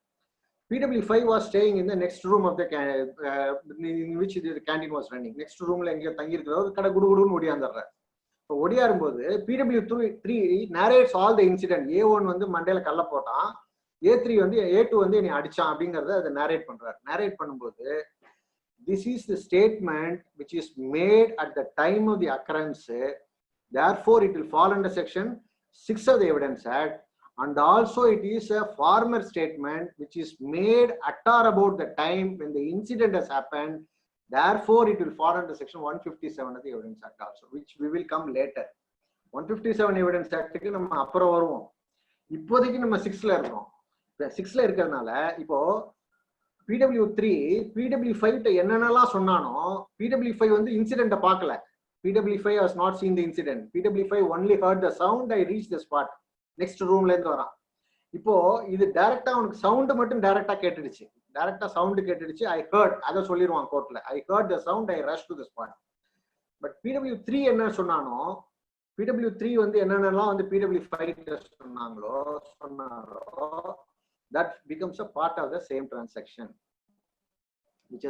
PW5 was staying in the next room of the in which the canteen was running. next roomல எங்கேயோ தங்கி இருக்கிறவர் கடை குடுகுடுன்னு ஒடியாந்துடுறாரு. இப்போ ஒடியாரும்போது PW3 narrates all the incident. A1 வந்து மண்டையில கல்ல போட்டான், A3 வந்து A2 வந்து என்னை அடிச்சான் அப்படிங்கறத அதை narrate பண்றாரு. narrate பண்ணும்போது this is the statement which is made at the time of the occurrence, therefore it will fall under section 6 of the Evidence Act, and also it is a former statement which is made at or about the time when the incident has happened, therefore it will fall under section 157 of the Evidence Act also, which we will come later. 157 Evidence Act க்கு நம்ம அப்புறம் வருவோம். இப்போதைக்கு நம்ம 6ல இருக்கோம். 6ல இருக்கிறதுனால இப்போ PW5 என்னென்னலாம் சொன்னானோ, PW5 வந்து இன்சிடென்ட்டை பார்க்கல. PW5 has not seen the incident. PW5 only heard the sound. I reached the spot. Next ரூம்ல இருந்து வரான். இப்போ இது டைரக்டா அவனுக்கு சவுண்ட் மட்டும் டைரக்டா கேட்டுடுச்சு. டைரக்டா சவுண்ட் கேட்டுடுச்சு. ஐ ஹர்ட், அதை சொல்லிடுவான் கோர்ட்ல. I heard the sound, I rush to the spot. But PW3 என்ன சொன்னானோ, PW3 வந்து என்னென்னலாம் வந்து PW5 சொன்னாரோ, that becomes a part of the same transaction, which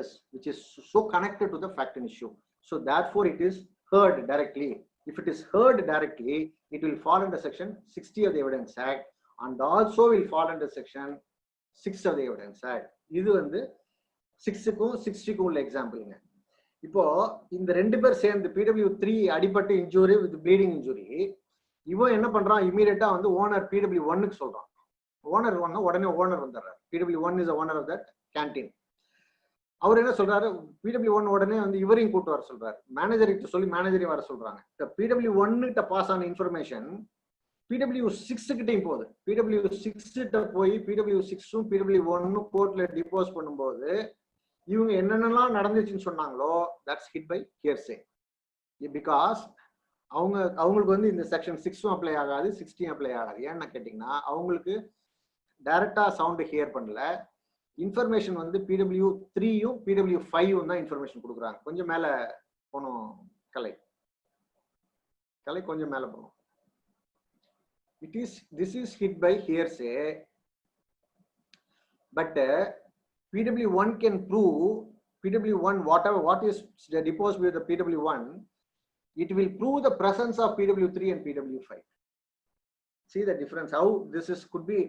is so connected to the fact and issue. So therefore it is heard directly. If it is heard directly, it will fall under section 60 of the Evidence Act, and also will fall under section 6 of the Evidence Act. இது வந்து 6க்கும் 60க்கும் உள்ள எக்ஸாம்பிள்ங்க. இப்போ இந்த 2 பேர் சேர்ந்து PW3 அடிபட்டு injury with bleeding injury, இவன் என்ன பண்றான், இமீடியட்டா வந்து ஓனர் PW1க்கு சொல்றான். ஓனர் உடனே ஓனர் வந்துடுறாரு. PW1 is the owner of that canteen. அவர் என்ன சொல்றாரு, PW1 உடனே வந்து இவரையும் கூட்டு வர சொல்றாரு. மேனேஜர்கிட்ட சொல்லி மேனேஜரையும் வர சொல்றாங்க. PW1 கிட்ட பாஸ் ஆன இன்ஃபர்மேஷன் PW6 கிட்டையும் போகுது. PW6 கிட்ட போய் PW6ம் PW1 கோர்ட்ல டிபோஸ் பண்ணும்போது இவங்க என்னென்னலாம் நடந்துச்சுன்னு சொன்னாங்களோ, தட்ஸ் ஹிட் பை ஹியர்சே. பிகாஸ் அவங்களுக்கு வந்து இந்த செக்ஷன் 6ம் அப்ளை ஆகாது, 60ம் அப்ளை ஆகாது. ஏன்னு கேட்டீங்கன்னா அவங்களுக்கு டைரக்டா சவுண்ட் ஹியர் பண்ணல. இன்ஃபர்மேஷன் வந்து PW3யும் PW5யும் தான் இன்ஃபர்மேஷன் கொடுக்குறாங்க. கொஞ்சம் மேல போனோம், கலை கொஞ்சம் மேல போனோம். This is hit by hearsay, but PW1 can prove PW1 what is deposed with the PW1, it will prove the presence of PW3 and PW5. See the difference, how this is could be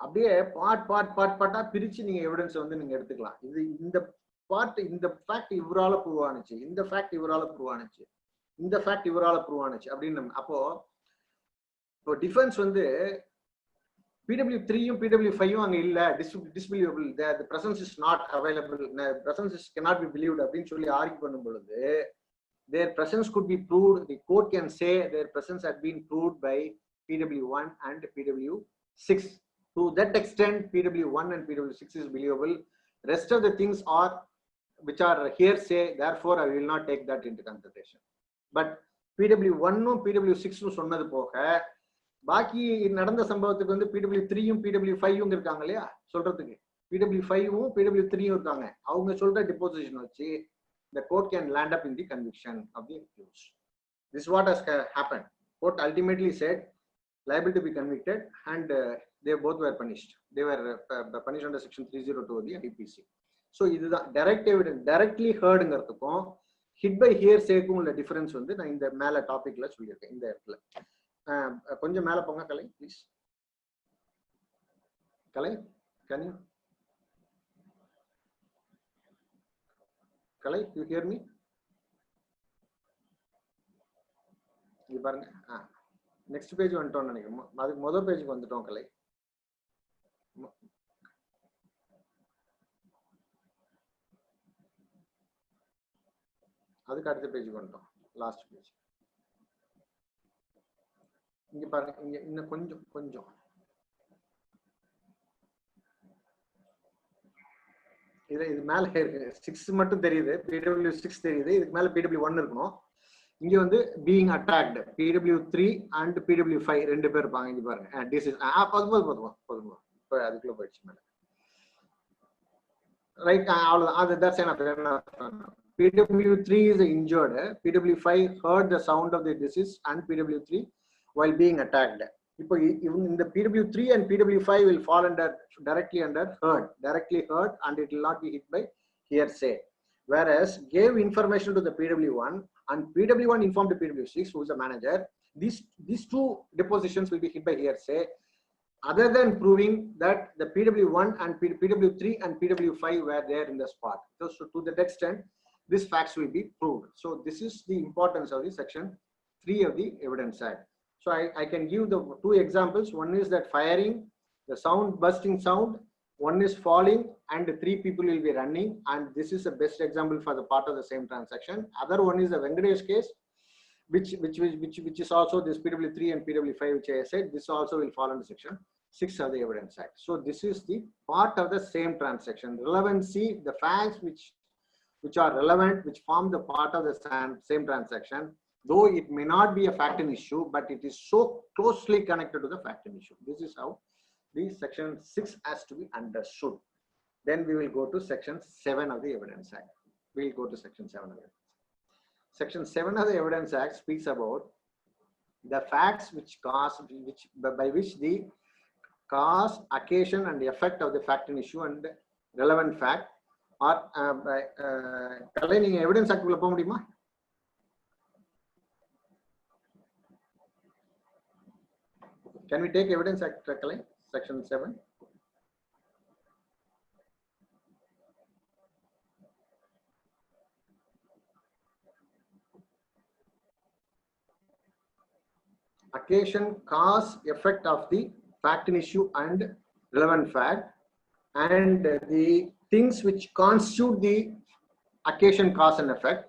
அப்படியே பார்ட்டா பிரிச்சு நீங்க evidence வந்து நீங்க எடுத்துக்கலாம். இது இந்த fact இவரால prove ஆனிச்சு, இந்த ஃபேக்ட் இவரால ப்ரூவ் ஆனிச்சு, இந்த ஃபேக்ட் இவரால ப்ரூவ் ஆனிச்சு அப்படின்னு. அப்போ இப்போ டிஃபரன்ஸ் வந்து PW3 யும் PW5 யும் அங்க இல்ல, disbelievable, the presence is not available, presence is cannot be believed அப்படின்னு சொல்லி ஆர்கியூ பண்ணும் பொழுது their presence could be proved, the court can say their presence had been proved by PW1 and PW6. To that extent PW1 and PW6 is believable. Rest of the things are which are hearsay, therefore I will not take that into consideration. But PW1 னும் PW6 னும் சொன்னது போக பாக்கி நடந்த சம்பவத்துக்கு வந்து PW3 யும் PW5 யும் இருக்காங்க இல்லையா சொல்றதுக்கு, PW5 யும் PW3 யும் இருக்காங்க. அவங்க சொல்ற டிபோசிஷன் வச்சு the court can land up in the conviction of the accused. This is what has happened. Court ultimately said liable to be convicted, and they both were punished. They were punished under section 302 of the IPC. So இது தான் direct evidence, directly heardங்கிறதுக்கும் hit by hearsayக்கும் உள்ள difference வந்து நான் இந்த மேல டாபிக்ல சொல்லியிருக்கேன். இந்த இடத்துல கொஞ்சம் மேல போங்க Kalai please. Kalai can you Kalai you hear me? இங்க பாருங்க, நெக்ஸ்ட் பேஜ் வந்துட்டோம்னு நினைக்கிறேன். அதுக்கு முதல் பேஜுக்கு வந்துட்டோம் கலை. அதுக்கு அடுத்த பேஜுக்கு வந்துட்டோம், லாஸ்ட் பேஜ். இங்க பாருங்க, இங்க இன்னும் கொஞ்சம் இது மேல 6 மட்டும் தெரியுது, PW6 தெரியுது, இதுக்கு மேல PW1 இருக்கணும். இங்க வந்து being attacked PW3 and PW5 ரெண்டு பேர் இருப்பாங்க. இங்க பாருங்க this is போதும் இப்போ அதுக்குள்ள போயிடுச்சு மேல ரைட். அவ்வளவுதான், that's enough. PW3 is injured, PW5 heard the sound of the disease and PW3 while being attacked. இப்போ இந்த PW3 and PW5 will fall directly under directly heard, and it will not be hit by hearsay. Whereas gave information to the PW1 and PW1 informed the PW6, who is the manager, these two depositions will be hit by hearsay, other than proving that the PW1 and PW3 and PW5 were there in the spot. So to that extent, these facts will be proved. So this is the importance of the section 3 of the Evidence Act. So I can give the two examples. One is that firing, the sound, bursting sound. One is falling, and 3 people will be running. And this is the best example for the part of the same transaction. Other one is the Venkatesh case, which is also this PW3 and PW5, which I said. This also will fall under section 6 of the Evidence Act. So this is the part of the same transaction. Relevancy, the facts which are relevant, which form the part of the same transaction, though it may not be a fact and issue, but it is so closely connected to the fact and issue. This is how the section 6 has to be understood. Then we will go to section 7 of the Evidence Act. We will go to section 7 of the Evidence Act. Section 7 of the Evidence Act speaks about the facts by which the cause, occasion, and the effect of the fact and issue and relevant fact are கலை நீங்க evidence act உள்ள போக முடியுமா? Can we take Evidence Act, Kalai, section 7? Occasion, cause, effect of the fact and issue and relevant fact, and the things which constitute the occasion, cause, and effect,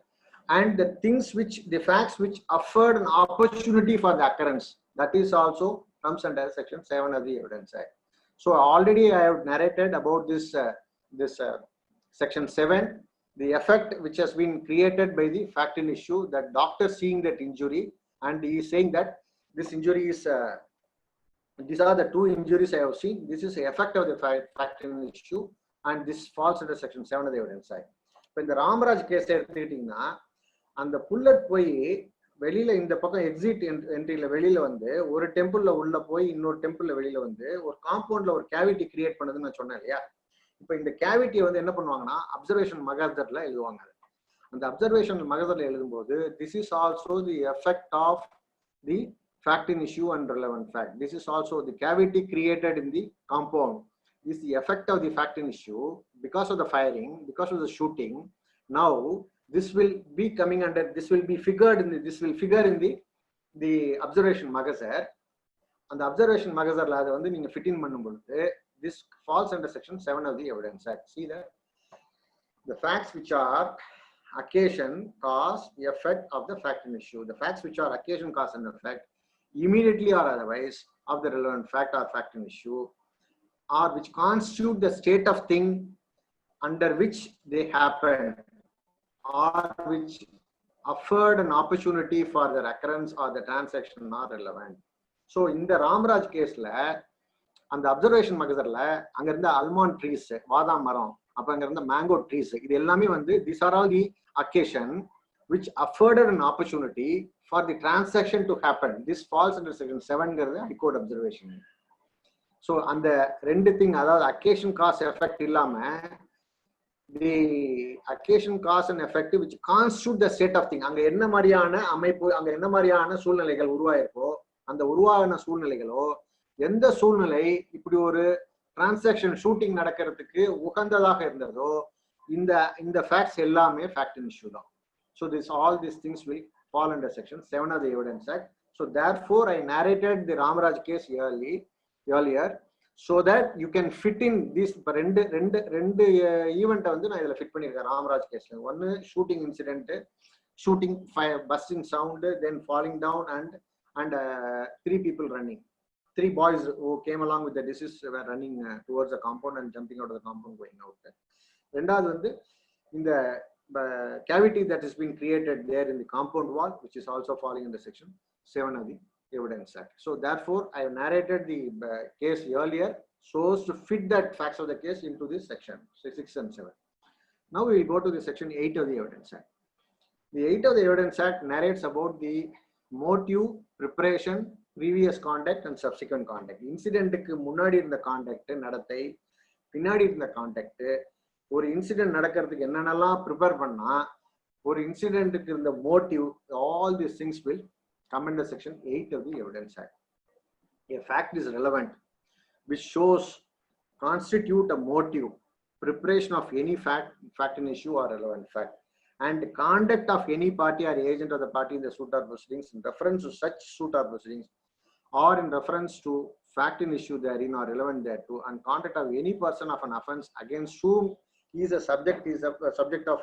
and the things which, the facts which afford an opportunity for the occurrence. That is also comes under section 7 of the Evidence Act. So already I have narrated about this section 7, the effect which has been created by the fact and issue, that doctor seeing that injury, and he is saying that this injury is these are the two injuries I have seen. This is the effect of the fact and issue, and this falls under section 7 of the Evidence Act. இப்போ இந்த Ramaraj case எடுத்துக்கிட்டீங்கன்னா, அந்த bullet போய் வெளியில இந்த பக்கம் exit என்ட்ரியில வெளியில வந்து ஒரு டெம்பிள்ல உள்ள போய் இன்னொரு டெம்பிள்ல வெளியில வந்து ஒரு காம்பவுண்ட்ல ஒரு கேவிட்டி கிரியேட் பண்ணதுன்னு நான் சொன்னேன் இல்லையா. இப்போ இந்த கேவிட்டியை வந்து என்ன பண்ணுவாங்கன்னா அப்சர்வேஷன் மகசர்ல எழுதுவாங்க. அந்த அப்சர்வேஷன் மகசர்ல எழுதும்போது this is also the effect of the fact and issue and relevant fact. This is also the cavity created in the compound is the effect of the fact and issue because of the firing, because of the shooting. Now this will be coming under, this will be figured in the, this will figure in the observation magazine, அந்த observation magazine அதை வந்து நீங்க fit in பண்ணும்போது this falls under section 7 of the Evidence Act. See that the facts which are occasion, cause, effect of the fact in issue, the facts which are occasion, cause and effect immediately or otherwise of the relevant fact or fact in issue, or which constitute the state of thing under which they happen, or which afford an opportunity for the occurrence or the transaction are relevant. So in the Ramraj case la and the observation magazine அங்க இருந்த almond trees, பாதாம் மரம், அப்ப அங்க இருந்த mango trees, இது எல்லாமே வந்து these are all the occasion which afforded an opportunity for the transaction to happen. This falls under section 7 ங்கிறது high court observation. So அந்த ரெண்டு thing, அதாவது occasion cause effect இல்லாம the occasion cause and effect which constitute the state of thing, அங்க என்ன மாதிரியான அமைப்பு, அங்க என்ன மாதிரியான சூழ்நிலைகள் உருவாயிருக்கோ அந்த உருவான சூழ்நிலைகளோ எந்த சூழ்நிலை இப்படி ஒரு டிரான்சாக்ஷன் ஷூட்டிங் நடக்கிறதுக்கு உகந்ததாக இருந்ததோ இந்த ஃபேக்ட்ஸ் எல்லாமே ஃபேக்ட் இன் இஷ்யூ தான். So this all these things will fall under section 7 of the Evidence Act. So therefore I narrated the Ramraj case earlier so that you can fit in this ரெண்டு ஈவெண்ட்டை வந்து நான் இதுல fit பண்ணியிருக்கேன் ராம்ராஜ் கேஸ்ல. ஒன்னு shooting incident, shooting fire, busting sound, then falling down and 3 people running, 3 boys who came along with the deceased were running towards the compound and jumping out of the compound going out. ரெண்டாவது வந்து இந்த cavity that has been created there in the compound wall, which is also falling in the section 7 of the Evidence Act. So therefore I have narrated the case earlier so as to fit that facts of the case into this section 6 and 7. Now we will go to the section 8 of the Evidence Act. The 8 of the Evidence Act narrates about the motive, preparation, previous conduct and subsequent conduct. இன்சிடென்ட்டுக்கு முன்னாடி இருந்த contact, நடத்தை, பின்னாடி இருந்த contact, ஒரு incident நடக்கிறதுக்கு என்னென்னலாம் prepare பண்ணா, ஒரு இன்சிடென்ட்டுக்கு இருந்த motive, all these things will come under section 8 of the Evidence Act. A fact is relevant which shows constitute a motive, preparation of any fact in issue or relevant fact, and conduct of any party or agent of the party in the suit or proceedings in reference to such suit or proceedings or in reference to fact in issue therein or relevant thereto, and conduct of any person of an offence against whom he is a subject of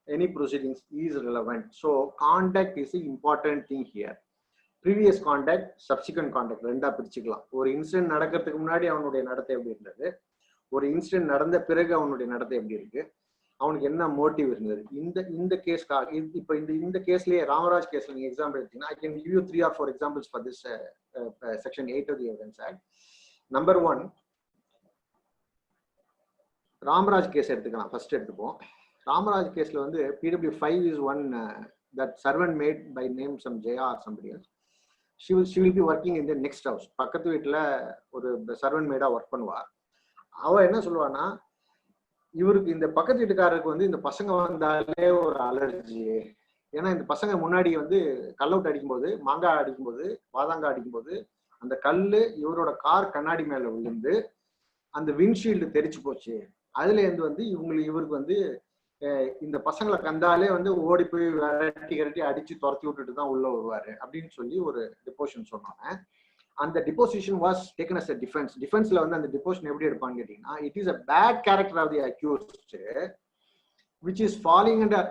any proceedings is relevant. So conduct is the important thing here. Previous conduct, subsequent conduct ரெண்டா பிரிச்சுக்கலாம். ஒரு incident நடக்கிறதுக்கு முன்னாடி அவனுடைய நடத்தை எப்படி இருந்தது, ஒரு இன்சிடென்ட் நடந்த பிறகு அவனுடைய நடத்தை எப்படி இருக்கு, அவனுக்கு என்ன மோட்டிவ் இருந்தது. இந்த கேஸ்க்காக இப்போ இந்த கேஸ்லயே ராமராஜ் கேஸ்ல நீங்க எக்ஸாம்பிள் எடுத்தீங்கன்னா I can give you 3 or 4 examples for this section 8 of the Evidence Act. Number 1, Ramaraj case எடுத்துக்கலாம். ஃபர்ஸ்ட் எடுத்துப்போம். ராமராஜ் கேஸ்ல வந்து PW5 is one that servant made by name some Jaya or somebody else. She will be working in the next house. பக்கத்து வீட்டுல ஒரு servant மேடா work பண்ணுவா. அவ என்ன சொல்லுவானா, இவருக்கு இந்த பக்கத்து வீட்டுக்காரருக்கு வந்து இந்த பசங்க வந்தாலே ஒரு அலர்ஜி. ஏன்னா இந்த பசங்க முன்னாடி வந்து கல் அவுட் அடிக்கும்போது, மாங்காய் அடிக்கும்போது, பாதாங்காய் அடிக்கும்போது அந்த கல்லு இவரோட கார் கண்ணாடி மேல விழுந்து அந்த விண்ட்ஷீல்டு தெரிச்சு போச்சு. அதுல இருந்து வந்து இவருக்கு வந்து இந்த பசங்களை கண்டாலே வந்து ஓடி போய் விரட்டி அடிச்சு துரத்தி விட்டுட்டு தான் உள்ள வருவாரு அப்படின்னு சொல்லி ஒரு டிபோஷன் சொன்னாங்க. அந்த deposition was taken as a defense. டிஃபென்ஸ்ல வந்து அந்த டிபோஷன் எப்படி எடுப்பான்னு கேட்டீங்கன்னா, it is a bad character of the accused which is falling under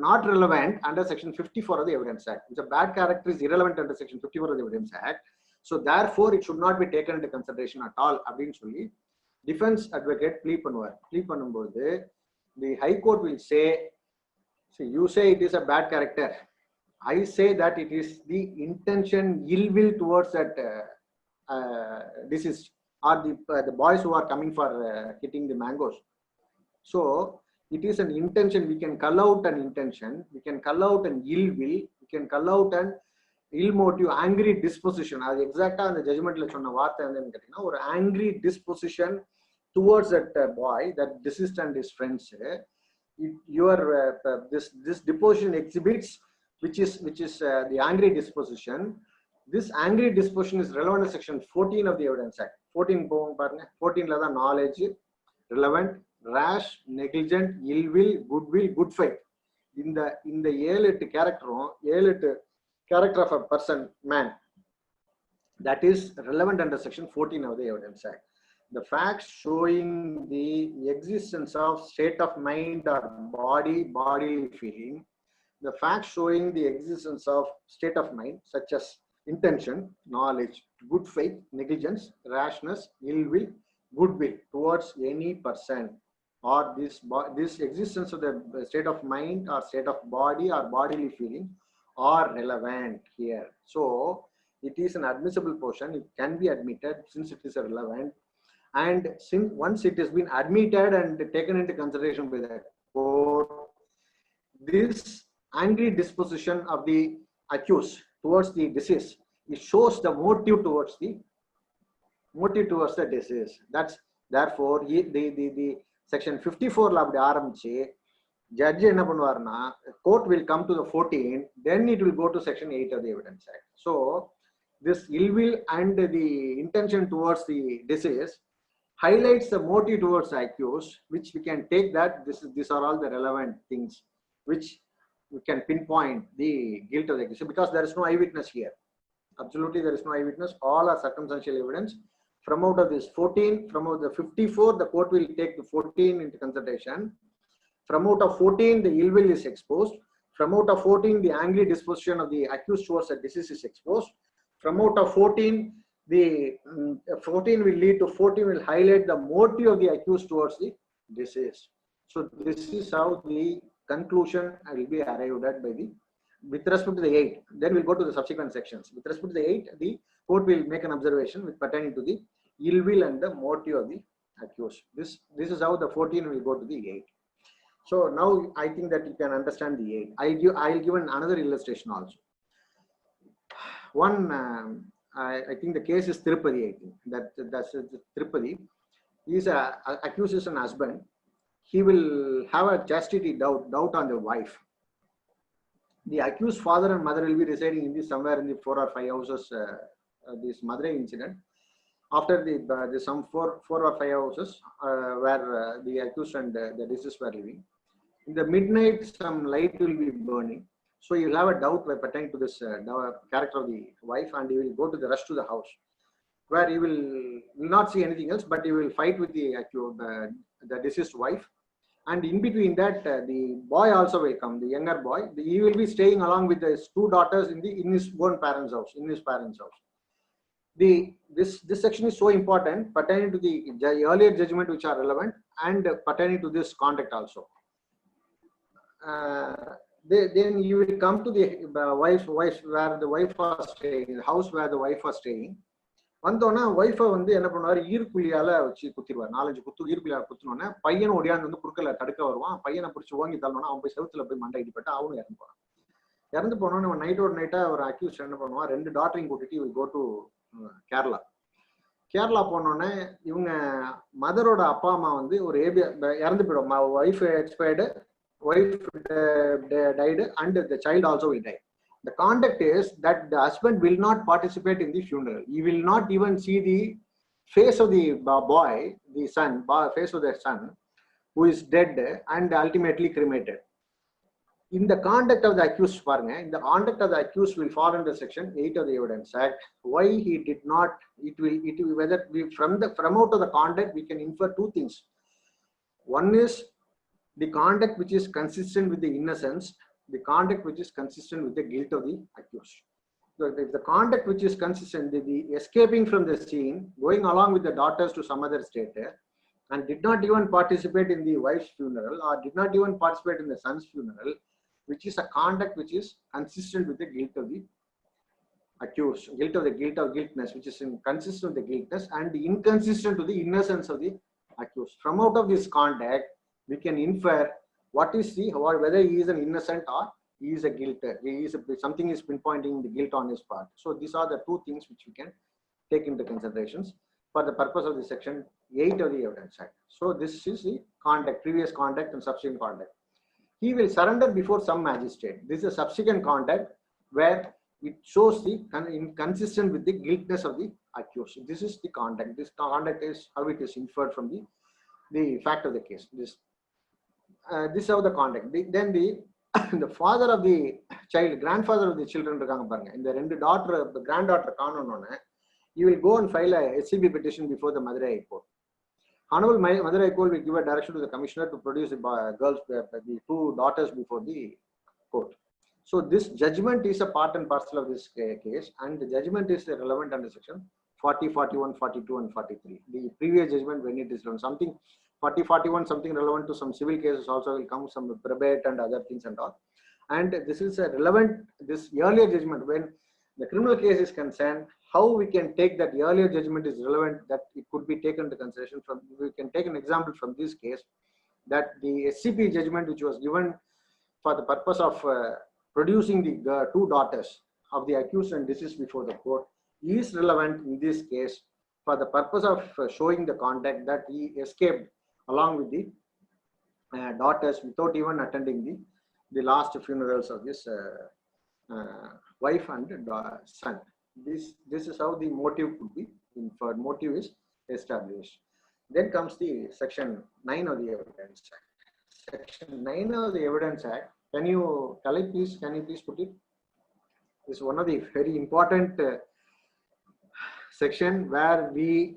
not relevant under section 54 of the Evidence Act. It's a bad character is irrelevant under section 54 of the Evidence Act. So therefore it should not be taken into consideration at all அப்படின்னு சொல்லி defence advocate plea பண்ணுவார். Plea பண்ணும்போது the High Court will say, see, you say it is a bad character. I say that it is the intention, ill will towards that deceased or the boys who are coming for hitting the mangoes. So it is an intention. We can cull out an intention. We can cull out an ill will. We can cull out an ill motive, angry disposition. As exactly the judgment la sonna vaarthai ennu kettina, or angry disposition towards that boy, that deceased and his friends. This deposition exhibits which is the angry disposition. This angry disposition is relevant to section 14 of the Evidence Act. 14 போங்க பாருங்க. 14 ல தான் knowledge, relevant, rash, negligent, ill will, good will, good faith. இந்த 7-8 கேரக்டரும் 7-8 character of a person, man, that is relevant under section 14 of the Evidence Act. The facts showing the existence of state of mind or bodily feeling, the facts showing the existence of state of mind such as intention, knowledge, good faith, negligence, rashness, ill will, goodwill towards any person, or this existence of the state of mind or state of body or bodily feeling are relevant here. So it is an admissible portion. It can be admitted since it is relevant. And since once it has been admitted and taken into consideration by the court, this angry disposition of the accused towards the deceased, it shows the motive towards the deceased. That's therefore the section 54 la apdi ஆரம்பிச்சு judge என்ன பண்ணுவார்னா court will come to the 14, then it will go to section 8 of the Evidence Act. So this ill will and the intention towards the deceased highlights the motive towards the accused, which we can take that these are all the relevant things which we can pinpoint the guilt of the accused, because there is no eyewitness here. Absolutely, there is no eyewitness. All are circumstantial evidence. From out of this 14, from out of the 54, the court will take the 14 into consideration. From out of 14, the ill will is exposed. From out of 14, the angry disposition of the accused towards the deceased is exposed. From out of 14, the 14 will lead to 14 will highlight the motive of the accused towards the deceased. So this is how the conclusion will be arrived at by the, with respect to the 8. Then we'll go to the subsequent sections. With respect to the 8, the court will make an observation with pertaining to the ill will and the motive of the accused. This is how the 14 will go to the 8. So now I think that you can understand the 8. I'll give another illustration also. One, I think the case is Tirupati. I think that's Tirupati. He is accuses an husband. He will have a chastity doubt on the wife. The accused father and mother will be residing in somewhere in the 4 or 5 houses. This Madurai incident. After the some 4 or 5 houses where the accused and the deceased were living. In the midnight, some light will be burning. So you will have a doubt pertaining to this character of the wife, and you will go to the rush to the house, where you will not see anything else, but you will fight with the deceased wife. And in between that, the boy also will come, the younger boy. He will be staying along with his 2 daughters in his own parents' house, in his parents' house. This section is so important pertaining to the earlier judgment which are relevant and pertaining to this conduct also. Then you will come to the wife where the wife was staying, the house where the wife was staying. வந்தோன்னா wifi வந்து என்ன பண்ணுவாரு, ஈர்க்குழியால வச்சு குத்திடுவார். 4-5 குத்து ஈர்க்குழியால குத்தினோடனே பையன் ஒடியாந்து வந்து குறுக்கல தடுக்க வருவான். பையனை பிடிச்சி ஓங்கி தள்ளணும்னா அவன் போய் செவுத்துல போய் மண்டை அடிப்பட்டு அவனும் இறந்து போறான். இறந்து போனோன்னு அவன் நைட்டா ஒரு அக்யூஸ் என்ன பண்ணுவான், 2 டாட்டரையும் கூட்டிட்டு will go to Kerala. Kerala போனோடனே இவங்க மதரோட அப்பா அம்மா வந்து ஒரு இறந்து போயிடும். Wife expired, wife died and the child also will die. The conduct is that the husband will not participate in the funeral. He will not even see the face of the boy, the son, face of the son who is dead and ultimately cremated. In the conduct of the accused, in the conduct of the accused will fall under section 8 of the Evidence Act. Why he did not, it will whether we from out of the conduct we can infer 2 things. One is the conduct which is consistent with the innocence, the conduct which is consistent with the guilt of the accused. So if the conduct which is consistent, the escaping from the scene, going along with the daughters to some other state, and did not even participate in the wife's funeral or did not even participate in the son's funeral, which is a conduct which is consistent with the guilt of the accused, guilt of guiltness, which is consistent with the guiltness and inconsistent to the innocence of the accused. From out of this conduct, we can infer what is whether he is an innocent or he is a guilty. Something is pinpointing the guilt on his part. So these are the 2 things which we can take into considerations for the purpose of the section 8 of the Evidence Act. So this is the conduct, previous conduct and subsequent conduct. He will surrender before some magistrate. This is a subsequent conduct where it shows the inconsistent with the guiltness of the accused. This is the conduct. This conduct is how it is inferred from the fact of the case. This is how the conduct. Then the father of the child, grandfather of the children இருக்காங்க பாருங்க. இந்த 2 granddaughter காணோம்னோனே you will go and file a SCB petition before the Madurai High Court. Honorable Madurai High Court will give a direction to the commissioner to produce the the two daughters before the court. So this judgment is a part and parcel of this case, and the judgment is relevant under section 40, 41, 42, and 43. The previous judgment, when it is done, something 40, 41, something relevant to some civil cases also will come, some probate and other things and all. And this is a relevant, this earlier judgment, when the criminal case is concerned, how we can take that earlier judgment is relevant, that it could be taken into consideration from, we can take an example from this case, that the SCP judgment which was given for the purpose of producing the two daughters of the accused and deceased before the court is relevant in this case for the purpose of showing the conduct that he escaped along with the daughters without even attending the last funerals of his wife and son. This is how the motive could be inferred. Motive is established. Then comes the section 9 of the Evidence Act. Section 9 of the Evidence Act. Can you please put it? This is one of the very important section where we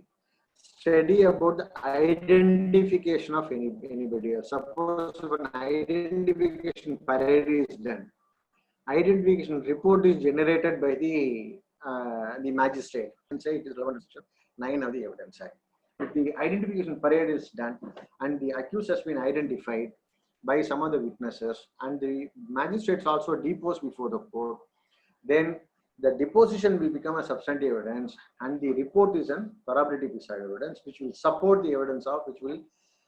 study about the identification of anybody. Suppose if an identification parade is done, identification report is generated by the magistrate, and say it is relevant to section 9 of the Evidence Act. If the identification parade is done and the accused has been identified by some of the witnesses and the magistrates also deposed before the court, then the deposition will become a substantive evidence and the report is an corroborative piece of evidence which will support the evidence of, which will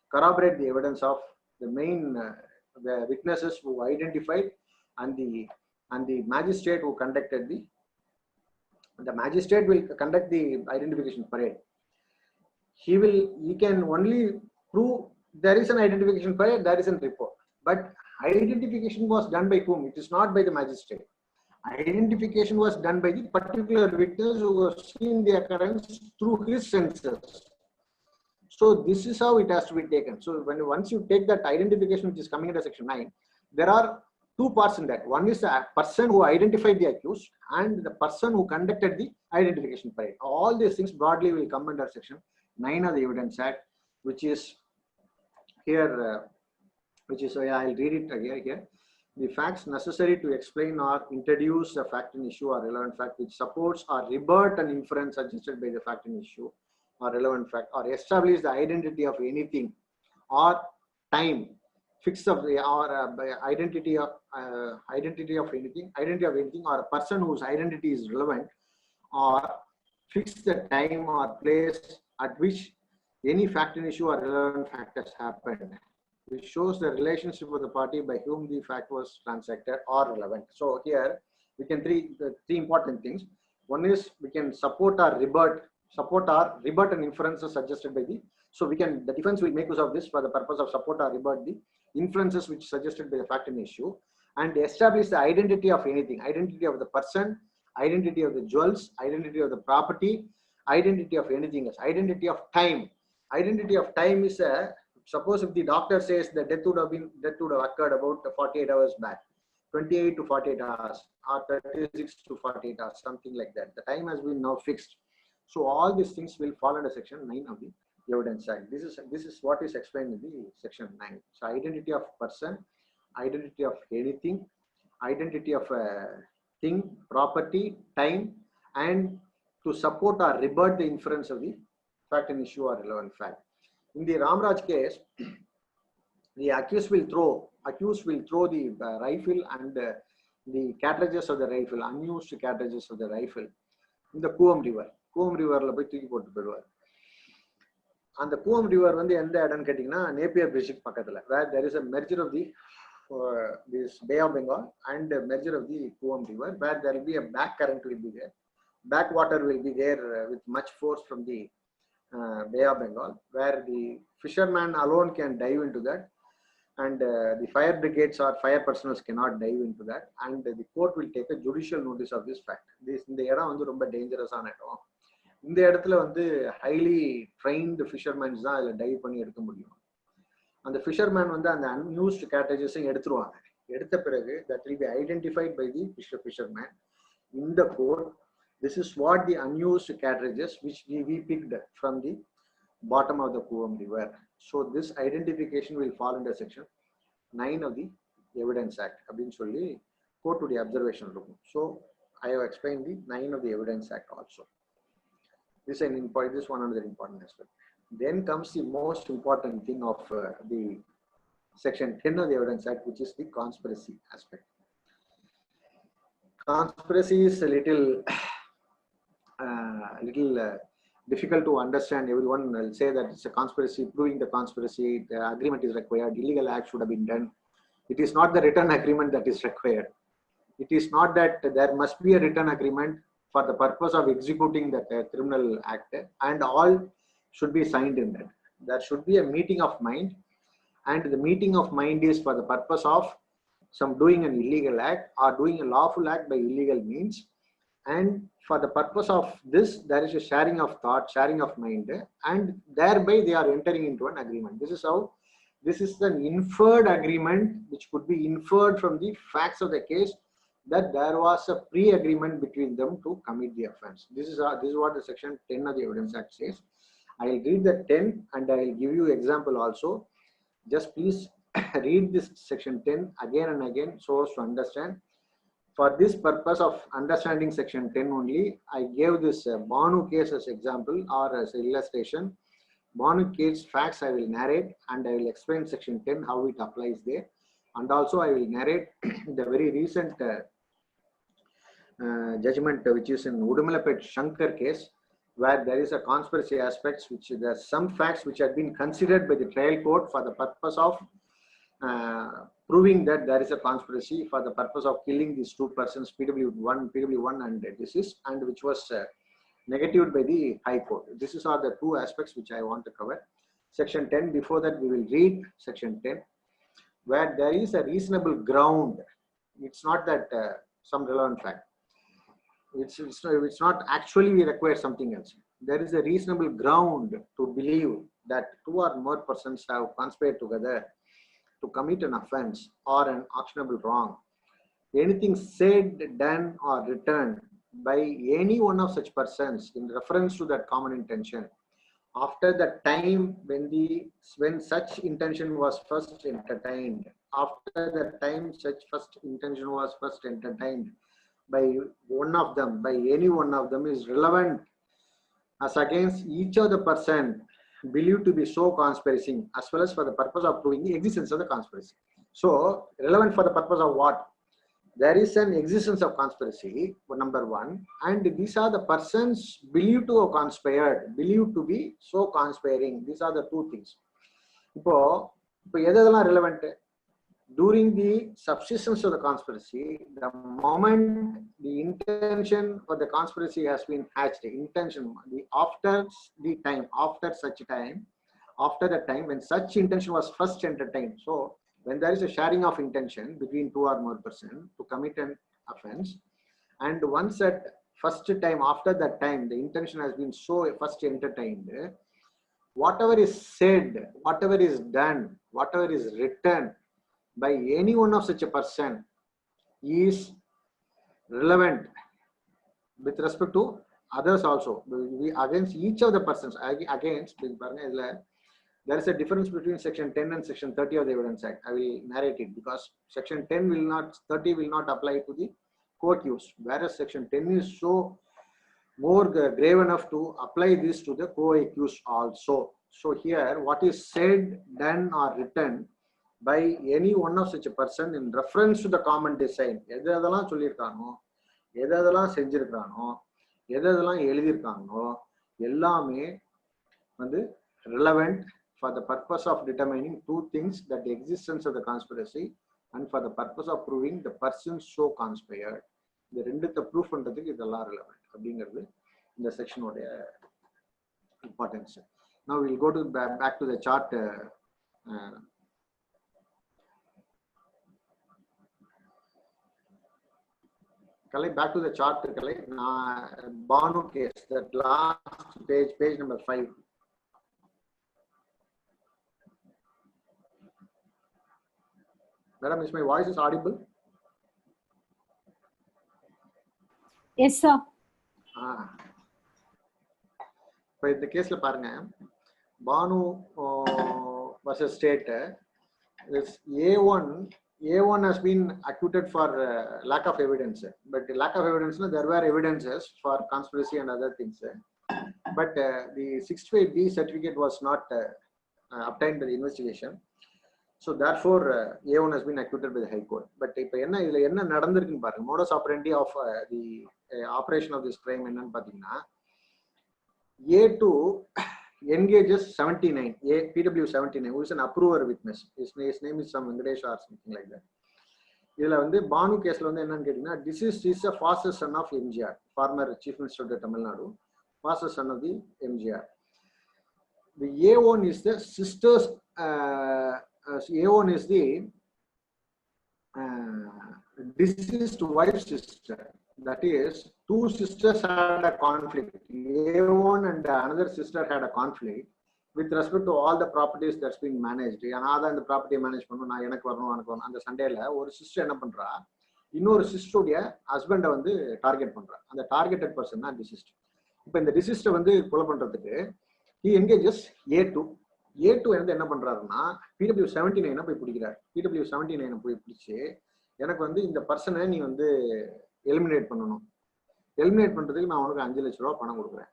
corroborate the evidence of the main the witnesses who identified and the magistrate who conducted the magistrate will conduct the identification parade. He can only prove there is an identification parade, there is a report. But identification was done by whom? It is not by the magistrate. Identification was done by the particular witness who was seen the occurrence through his senses. So this is how it has to be taken. So once you take that identification which is coming under section 9, there are two parts in that. One is the person who identified the accused and the person who conducted the identification parade. All these things broadly will come under section 9 of the Evidence Act, which is here, I'll read it here. The facts necessary to explain or introduce a fact in issue or relevant fact which supports or rebut an inference suggested by the fact in issue or relevant fact, or establish the identity of anything or time fixed of the or identity of anything or a person whose identity is relevant, or fix the time or place at which any fact in issue or relevant fact has happened, which shows the relationship of the party by whom the fact was transacted or relevant. So here we can three important things. One is we can support or rebut an inferences suggested by the defense will make use of this for the purpose of support or rebut the inferences which suggested by the fact in issue, and establish the identity of anything, identity of the person, identity of the jewels, identity of the property, identity of anything else, identity of time. Identity of time is suppose if the doctor says the death would have occurred about 48 hours back, 28 to 48 hours, or 36 to 48 hours, something like that. The time has been now fixed. So all these things will fall under section 9 of the Evidence Act. This is what is explained in the section 9. So identity of person, identity of anything, identity of a thing, property, time, and to support or rebut the inference of the fact and issue or relevant fact. In the Ramraj case, the accused will throw the rifle and the cartridges of the rifle, unused cartridges of the rifle, in the Kuam River. Kuam River la போய் தூக்கி போட்டு போடுவார். அந்த Kuam River வந்து எந்த இடம்னு கேட்டிங்கன்னா Napier bridge பக்கத்துல, where there is a merger of the this Bay of Bengal and a merger of the Kuam River, where there will be a back current will be there. Backwater will be there with much force from the Bay of Bengal, where the fisherman alone can dive into that, and the fire brigades or fire personnel cannot dive into that, and the court will take a judicial notice of this fact. இந்த இடம் வந்து ரொம்ப டேஞ்சரஸான இடம். இந்த இடத்துல வந்து highly trained fishermen தான் அதில் டைவ் பண்ணி எடுக்க முடியும். அந்த fisherman வந்து அந்த unused cartridges எடுத்துருவாங்க. எடுத்த பிறகு that will be identified by the fisherman in the court, This is what the unused cartridges which we picked from the bottom of the Kuvam river. So this identification will fall under section 9 of the Evidence Act. Eventually, go to the observation room. So I have explained the 9 of the Evidence Act also. This is one another important aspect. Then comes the most important thing of the section 10 of the Evidence Act, which is the conspiracy aspect. Conspiracy is a little difficult to understand. Everyone will say that it's a conspiracy, proving the conspiracy, the agreement is required, illegal act should have been done. It is not the written agreement that is required. It is not that there must be a written agreement for the purpose of executing the criminal act, and all should be signed in that. There should be a meeting of mind, and the meeting of mind is for the purpose of some doing an illegal act or doing a lawful act by illegal means. And for the purpose of this, there is a sharing of thought, sharing of mind, and thereby they are entering into an agreement. This is how, this is an inferred agreement which could be inferred from the facts of the case, that there was a pre-agreement between them to commit the offense. This is what the section 10 of the Evidence Act says. I will read the 10 and I will give you example also. Just please read this section 10 again and again so as to understand. For this purpose of understanding section 10 only, I gave this Banu case as example or as illustration. Banu case facts I will narrate, and I will explain section 10 how it applies there. And also I will narrate the very recent judgment which is in Udumalapet Shankar case, where there is a conspiracy aspects, which there are some facts which have been considered by the trial court for the purpose of proving that there is a conspiracy for the purpose of killing these two persons, PW1 and deceased, and which was negatived by the High Court. This is all the two aspects which I want to cover. Section 10, before that we will read section 10, where there is a reasonable ground. It's not that some relevant fact. It's not actually we require something else. There is a reasonable ground to believe that two or more persons have conspired together to commit an offense or an actionable wrong. Anything said, done, or written by any one of such persons in reference to that common intention after the time when such intention was first entertained, after the time such first intention was first entertained by one of them, by any one of them, is relevant as against each of the person believed to be so conspiring, as well as for the purpose of proving the existence of the conspiracy. So relevant for the purpose of what? There is an existence of conspiracy, number one, and these are the persons believed to have conspired, believed to be so conspiring. These are the two things. Now, relevant during the subsistence of the conspiracy, the moment the intention for the conspiracy has been hatched, after the time when such intention was first entertained. So when there is a sharing of intention between two or more persons to commit an offense, and once at first time, after that time, the intention has been so first entertained, whatever is said, whatever is done, whatever is written by any one of such a person is relevant with respect to others also. Against each of the persons, there is a difference between section 10 and section 30 of the Evidence Act. I will narrate it because section 30 will not apply to the court use, whereas section 10 is so more grave enough to apply this to the co-accused also. So here, what is said, done, or written by any one of such a person in reference to the common design, எதெல்லாம் சொல்லியிருக்கானோ, எதெல்லாம் செஞ்சிருக்கானோ, எதெல்லாம் எழுதியிருக்கானோ, எல்லாமே வந்து relevant for the purpose of determining two things, that the existence of the conspiracy and for the purpose of proving the person so conspired. இந்த ரெண்டுத்த proof பண்றதுக்கு இதெல்லாம் relevant அப்படிங்கிறது இந்த செக்ஷனோட importance. Now we'll go to back to the chart. Back to the chart. Banu case, that last page number 5. Madam, is my voice is audible? Yes, sir. இப்போ இந்த கேஸ்ல பாருங்க, Banu versus state, this A1 has been acquitted for lack of evidence, but lack of evidence, there were evidences for conspiracy and other things, but the 628B certificate was not obtained by the investigation, so therefore A1 has been acquitted by the High Court. But இப்போ என்ன நடந்திருக்குன்னு பாருங்க, modus operandi of the operation of this crime என்னன்னு பாத்தீங்கன்னா, A2 engages 79, PW 79, who is an approver witness. His name is some Venkatesh or something like that. இதுல வந்து பானு கேஸ்ல வந்து என்னன்னு கேட்டீங்கன்னா, deceased is a foster son of MGR, former chief minister of Tamil Nadu, foster son of the MGR. The A1 is the sister's, A1 is the deceased wife's sister. That is, two sisters had a conflict. A1 and another sister had a conflict with respect to all the properties that's been managed. Another and the property managed பண்ணனும், நான் எனக்கு வரணும் அந்த சண்டேல ஒரு sister என்ன பண்றா, இன்னொரு சிஸ்டருடைய ஹஸ்பண்டை வந்து டார்கெட் பண்றா. அந்த டார்கெட்டட் பர்சன் தான் டிசிஸ்ட். இப்போ இந்த டிசிஸ்டை வந்து கொலை பண்றதுக்கு he engages A2 வந்து என்ன பண்றாருன்னா, PW 79 போய் பிடிக்கிறார். PW 79 போய் பிடிச்சு, எனக்கு வந்து இந்த பர்சனை நீ வந்து எலிமினேட் பண்ணணும், எலிமினேட் பண்றதுக்கு நான் உனக்கு 5 லட்ச ரூபா பணம் கொடுக்குறேன்,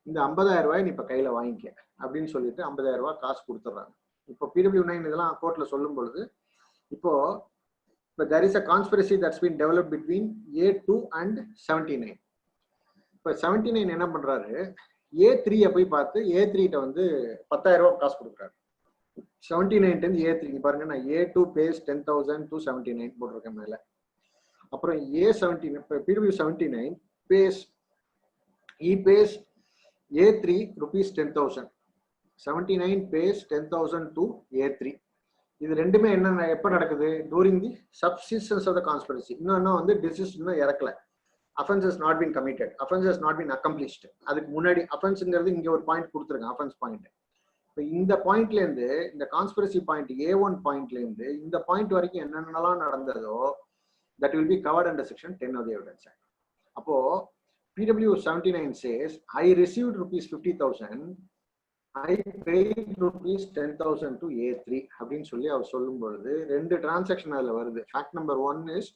இந்த 50,000 ரூபாய் நீ இப்ப கையில வாங்கிக்க அப்படின்னு சொல்லிட்டு 50,000 ரூபாய் காசு கொடுத்துட்றாங்க. இப்போ PW9 இதெல்லாம் கோர்ட்ல சொல்லும் பொழுது, இப்போ there is a conspiracy that's been developed between A2 and 79. இப்போ 79 என்ன பண்றாரு, A3 போய் பார்த்து A3 வந்து 10,000 ரூபாய் காசு கொடுக்குறாரு. 79 A3 பாருங்க, நான் A2 pays 10,000 to 79 போட்டிருக்கேன் மேல. அப்புறம் A17, PW 79 pays A3 rupees 10,000. 79 pays 10,000 to A3. இது ரெண்டுமே என்ன எப்ப நடக்குது, during the subsistence of the conspiracy. இன்னும் வந்து டிசிஸ் இன்னும் இறக்கல, offense has not been committed, offense has not been accomplished. அதுக்கு முன்னாடி offenseங்கிறது இங்க ஒரு பாயிண்ட் கொடுத்துருங்க, offense பாயிண்ட். இப்போ இந்த பாயிண்ட்ல இருந்து, இந்த கான்ஸ்பிரசி பாயிண்ட் A1 பாயிண்ட்ல இருந்து இந்த பாயிண்ட் வரைக்கும் என்னென்னலாம் நடந்ததோ that will be covered under section 10 of the Evidence Act. அப்போ PW 79 says, I received rupees 50,000, I paid rupees 10,000 to A3 அப்படின்னு சொல்லி அவர் சொல்லும் பொழுது ரெண்டு டிரான்சாக்ஷன் அதுல வருது. Fact number 1 is,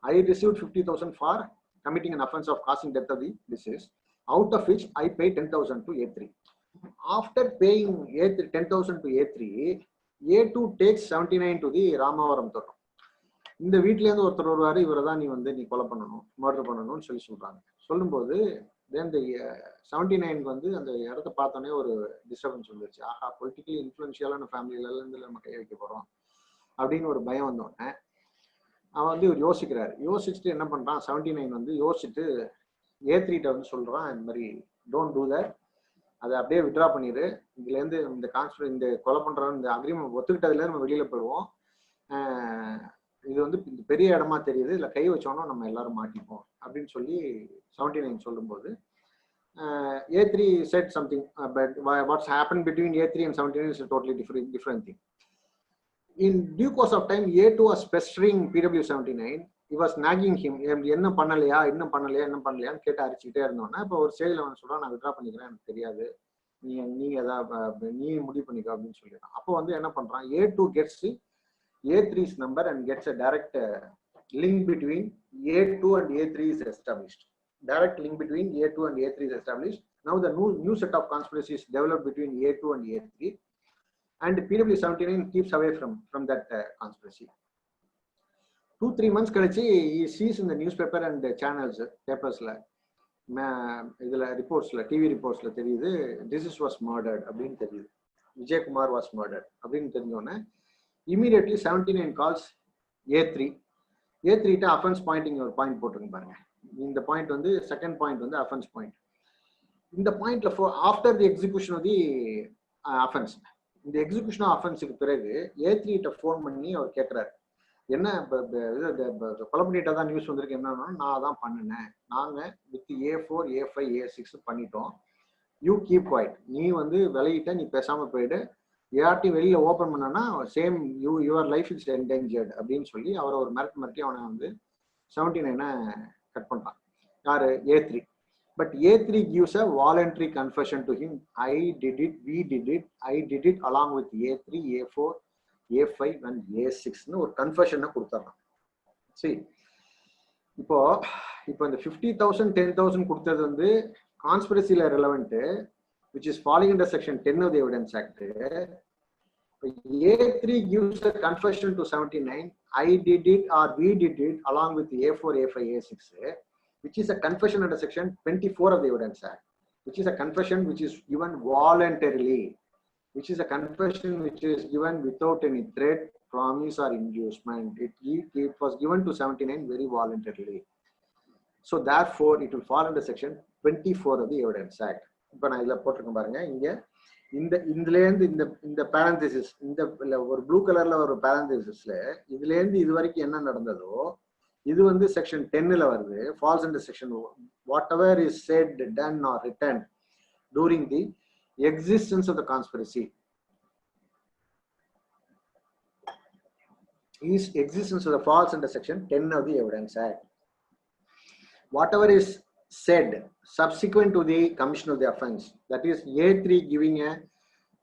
I received 50,000 for committing an offense of causing death of the deceased, out of which I paid 10,000 to A3. After paying 10,000 to A3, A2 takes 79 to the Ramavaram தோட்டம். இந்த வீட்டுல இருந்து ஒருத்தர் வருவாரு, இவரை தான் நீ கொலை பண்ணணும், மர்டர் பண்ணணும்னு சொல்லி சொல்றாங்க. சொல்லும்போது தென் இந்த 79 வந்து அந்த இடத்த பார்த்தோன்னே ஒரு டிஸ்டர்பன்ஸ் வந்துருச்சு. ஆஹா, பொலிட்டிக்கலி இன்ஃபுளுன்ஷியலான ஃபேமிலியில இருந்து நம்ம கை வைக்க போறோம் அப்படின்னு ஒரு பயம் வந்தோடனே அவன் வந்து இவர் யோசிக்கிறாரு. யோசிச்சுட்டு என்ன பண்றான், 79 வந்து யோசிச்சுட்டு A3 வந்து சொல்றான், இந்த மாதிரி டோன்ட் டூ தட், அதை அப்படியே விட்ரா பண்ணிடு, இதுல இருந்து இந்த கொலை பண்ற இந்த அக்ரிமெண்ட் ஒத்துக்கிட்டதுல இருந்து நம்ம வெளியில போயிடுவோம், இது வந்து பெரிய இடமா தெரியுது, இல்ல கை வச்சோம்னா நம்ம எல்லாரும் மாட்டிப்போம் அப்படின்னு சொல்லி 79 சொல்லும்போது A3 said something, but what's happened between A3 and 79 is a totally different thing. In due course of time, A2 was pestering PW 79. He was nagging him, என்ன பண்ணலையான்னு கேட்டு அரிச்சுக்கிட்டே இருந்தோன்னா, இப்போ ஒரு ஸ்டேஜ்ல அவன் சொல்றான், நான் விட்ரா பண்ணிக்கிறேன், எனக்கு தெரியாது, நீங்க ஏதாவது நீ முடிவு பண்ணிக்க அப்படின்னு சொல்லிடுறான். அப்போ வந்து என்ன பண்றான், A2 gets A3's number and gets a direct link between A2 and A3 is established. Direct link between A2 and A3 is established. Now the new set of conspiracies developed between A2 and A3, and PW 79 keeps away from that conspiracy. 2-3 months கழிச்சு he sees in the newspaper and channels, papersல இதுல ரிப்போர்ட்ஸ்ல, TV ரிப்போர்ட்ஸ்ல தெரியுது, this was murdered அப்படின்னு தெரியுது, Vijayakumar was murdered அப்படின்னு தெரிஞ்சோன்னே immediately 79 calls A3 ட்ட offence Poynting ஒரு point போட்டுருங்க பாருங்க. இந்த பாயிண்ட் வந்து செகண்ட் பாயிண்ட் வந்து அஃபென்ஸ் பாயிண்ட். இந்த பாயிண்ட்ல after the execution of the offence, இந்த எக்ஸிகியூஷன் ஆஃப் அஃபென்ஸுக்கு பிறகு A3 ட்ட ஃபோன் பண்ணி அவர் கேட்கிறாரு, என்ன கொலை பண்ணிட்டா தான் நியூஸ் வந்திருக்கு, என்னன்னா நான் தான் பண்ணினேன், நாங்க வித் A4 A5 A6 பண்ணிட்டோம், யூ கீப் குவைட், நீ வந்து விளையிட்ட, நீ பேசாம போயிடு, யார்ட்டையும் வெளியில ஓப்பன் பண்ணனா same your life is endangered அப்படின்னு சொல்லி அவரை ஒரு மிரட்டி அவனை வந்து 79 கட் பண்றான். யாரு, A3. But A3 gives a voluntary confession to him. I did it, we did it, I did it along with A3, A4, A5 and A6 னு ஒரு கன்ஃபெஷனை கொடுத்துறான். See, இப்போ இந்த 50,000 10,000 கொடுத்தது வந்து கான்ஸ்பிரசில relevant, which is falling under section 10 of the Evidence Act. A3 gives a confession to 79, I did it or we did it along with A4, A5, A6, which is a confession under section 24 of the Evidence Act, which is a confession which is given voluntarily, which is a confession which is given without any threat, promise or inducement. It was given to 79 very voluntarily. So therefore it will fall under section 24 of the Evidence Act. இப்போ நான் இதில் போட்டிருக்கேன் பாருங்க, இங்க இதுலேருந்து இந்த பேரந்திசிஸ், இந்த ஒரு ப்ளூ கலர்ல ஒரு பேரந்திசிஸ்ல இதுலேருந்து இது வரைக்கும் என்ன நடந்ததோ இது வந்து செக்ஷன் 10ல வருது. Falls under section whatever is said, done or written during the existence of the conspiracy is existence of the falls under section 10 of the Evidence Act. Whatever is said subsequent to the commission of the offense, that is A3 giving a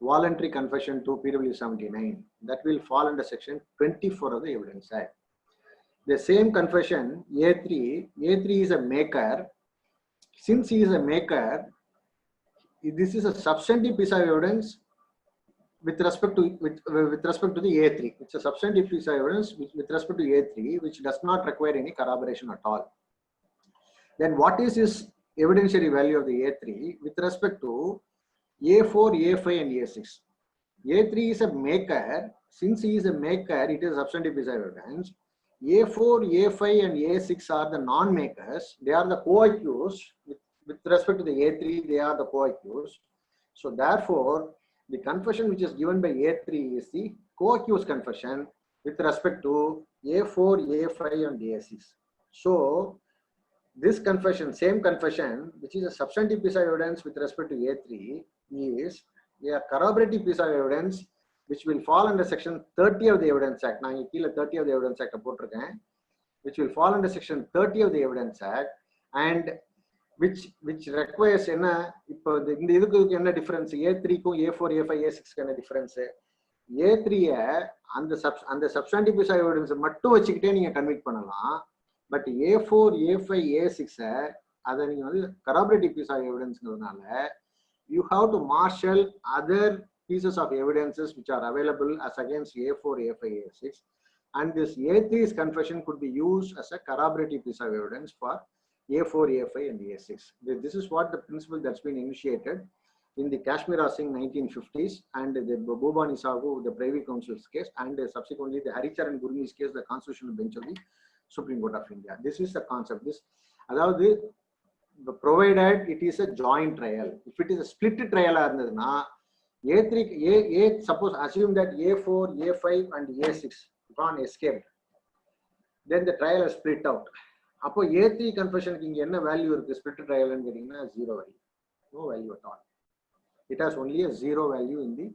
voluntary confession to PW 79, that will fall under section 24 of the Evidence Act. The same confession, A3 is a maker. Since he is a maker, this is a substantive piece of evidence with respect to the A3. It's a substantive piece of evidence with respect to A3, which does not require any corroboration at all. Then what is his evidentiary value of the A3 with respect to A4, A5 and A6? A3 is a maker. Since he is a maker, it is a substantive piece of evidence. A4, A5 and A6 are the non-makers. They are the co-accused. With respect to the A3, they are the co-accused. So therefore, the confession which is given by A3 is the co-accused confession with respect to A4, A5 and A6. So this confession, same confession, which is a substantive piece of evidence with respect to A3, is a corroborative piece of evidence which will fall under section 30 of the Evidence Act. Now, 30 of the Evidence Act, which will fall under section 30 of the Evidence Act, and which requires என்ன இப்போ இந்த இதுக்கு என்ன difference, A3க்கும் A4, A5, A6க்கு என்ன difference? A3 அந்த substantive piece of evidence மட்டும் வச்சுக்கிட்டே நீங்க கன்விக்ட் பண்ணலாம். பட் A4, A5, A6 அதை நீங்க வந்து கராபரேட்டிவ் பீஸ் ஆஃப் எவிடன்ஸ்ங்கிறதுனால you have to marshal other pieces of evidences which are available as against A4, A5, A6, and this A3's confession could be used as a corroborative piece of evidence for A4, A5 and A6. This is what the principle that's been initiated in the Kashmir Singh 1950s and the Bhubani Sahu, the Privy Council's case, and subsequently the Haricharan Gurmi's case, the Constitutional Bench of the Supreme Court of India. This is the concept. Provided it is a joint trial. If it is a split trial, suppose assume that A4, A5 and A6 gone escaped, then the trial is split out. அப்போ A3 கன்ஃபெஷனுக்கு இங்க என்ன value இருக்கு split ட்ரையல்னு கேட்டீங்கன்னா 0 value, no value at all. It has only a 0 value in the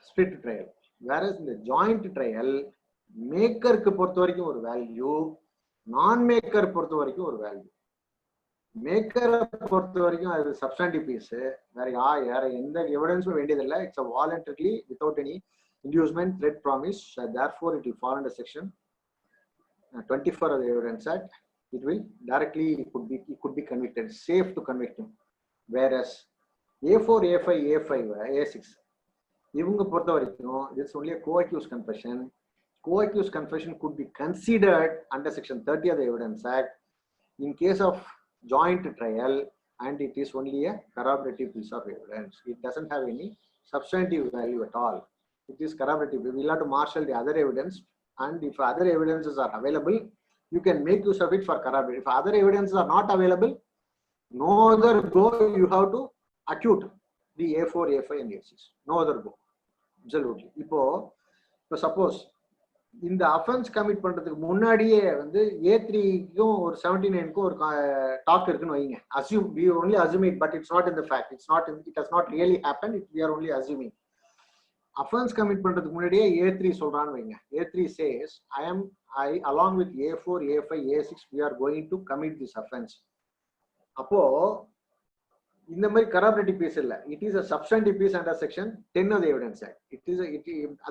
split trial. Whereas இந்த joint trial மேக்கருக்கு பொறுத்த வரைக்கும் ஒரு வேல்யூ, நான் மேக்கர் பொறுத்த வரைக்கும் ஒரு வேல்யூ. மேக்கரை பொறுத்த வரைக்கும் அது சப்ஸ்டாண்டிவ் பீஸ், வேற எந்த எவிடன்ஸும் வேண்டியதில்லை. It's a voluntarily without any inducement, thread, promise. Therefore it will fall under section 24 of the Evidence Act. It will directly, it could be convicted, safe to convict him. Whereas A4, A5, A6 இவங்க பொறுத்த வரைக்கும் it's only a co-accused confession. Co-accused confession could be considered under section 30 of the Evidence Act in case of joint trial, and it is only a corroborative piece of evidence. It doesn't have any substantive value at all. It is corroborative. We will have to marshal the other evidence, and if other evidences are available, you can make use of it for corroboration. If other evidences are not available, no other go, you have to acute the A4, A5 and A6. No other go. Absolutely. இப்போ suppose இந்த offence commit பண்றதுக்கு முன்னாடியே வந்து A3க்கும் ஒரு 79க்கும் ஒரு talk இருக்குன்னு வைங்க. Assume, we only assume it, but it's not in the fact. It has not really happened. We are only assuming. Offense commit பண்றதுக்கு முன்னாடியே A3 சொல்றான்னு வைங்க. A3 says, I along with A4, A5, A6, we are going to commit this offense. அப்போ இந்த மாதிரி corroborative piece இல்ல, it is a substantive piece under section 10 of the Evidence Act.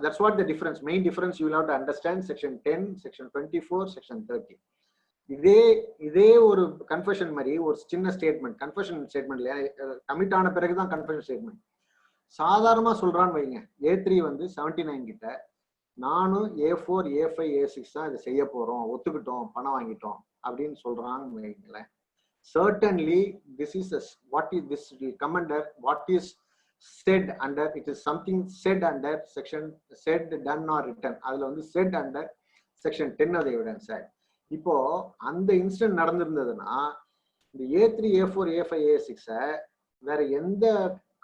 That's what the difference, main difference you will have to understand. Section 10, section 24, section 30. இதே ஒரு confession மாதிரி ஒரு சின்ன statement, confession ஸ்டேட்மெண்ட்ல commit ஆன பிறகுதான் confession statement. சாதாரணமா சொல்றான்னு வைங்க, A3 வந்து 79 கிட்ட நானும் A4, A5, A6 தான் இதை செய்ய போறோம், ஒத்துக்கிட்டோம், பணம் வாங்கிட்டோம் அப்படின்னு சொல்றான்னு வைங்களேன். Certainly this is what is this will come under what is said under, it is something said under section said, done or written. அதுல வந்து said under section 10 of the Evidence Act. இப்போ அந்த இன்சிடென்ட் நடந்திருந்ததுன்னா இந்த A3, A4, A5, A6 வேற எந்த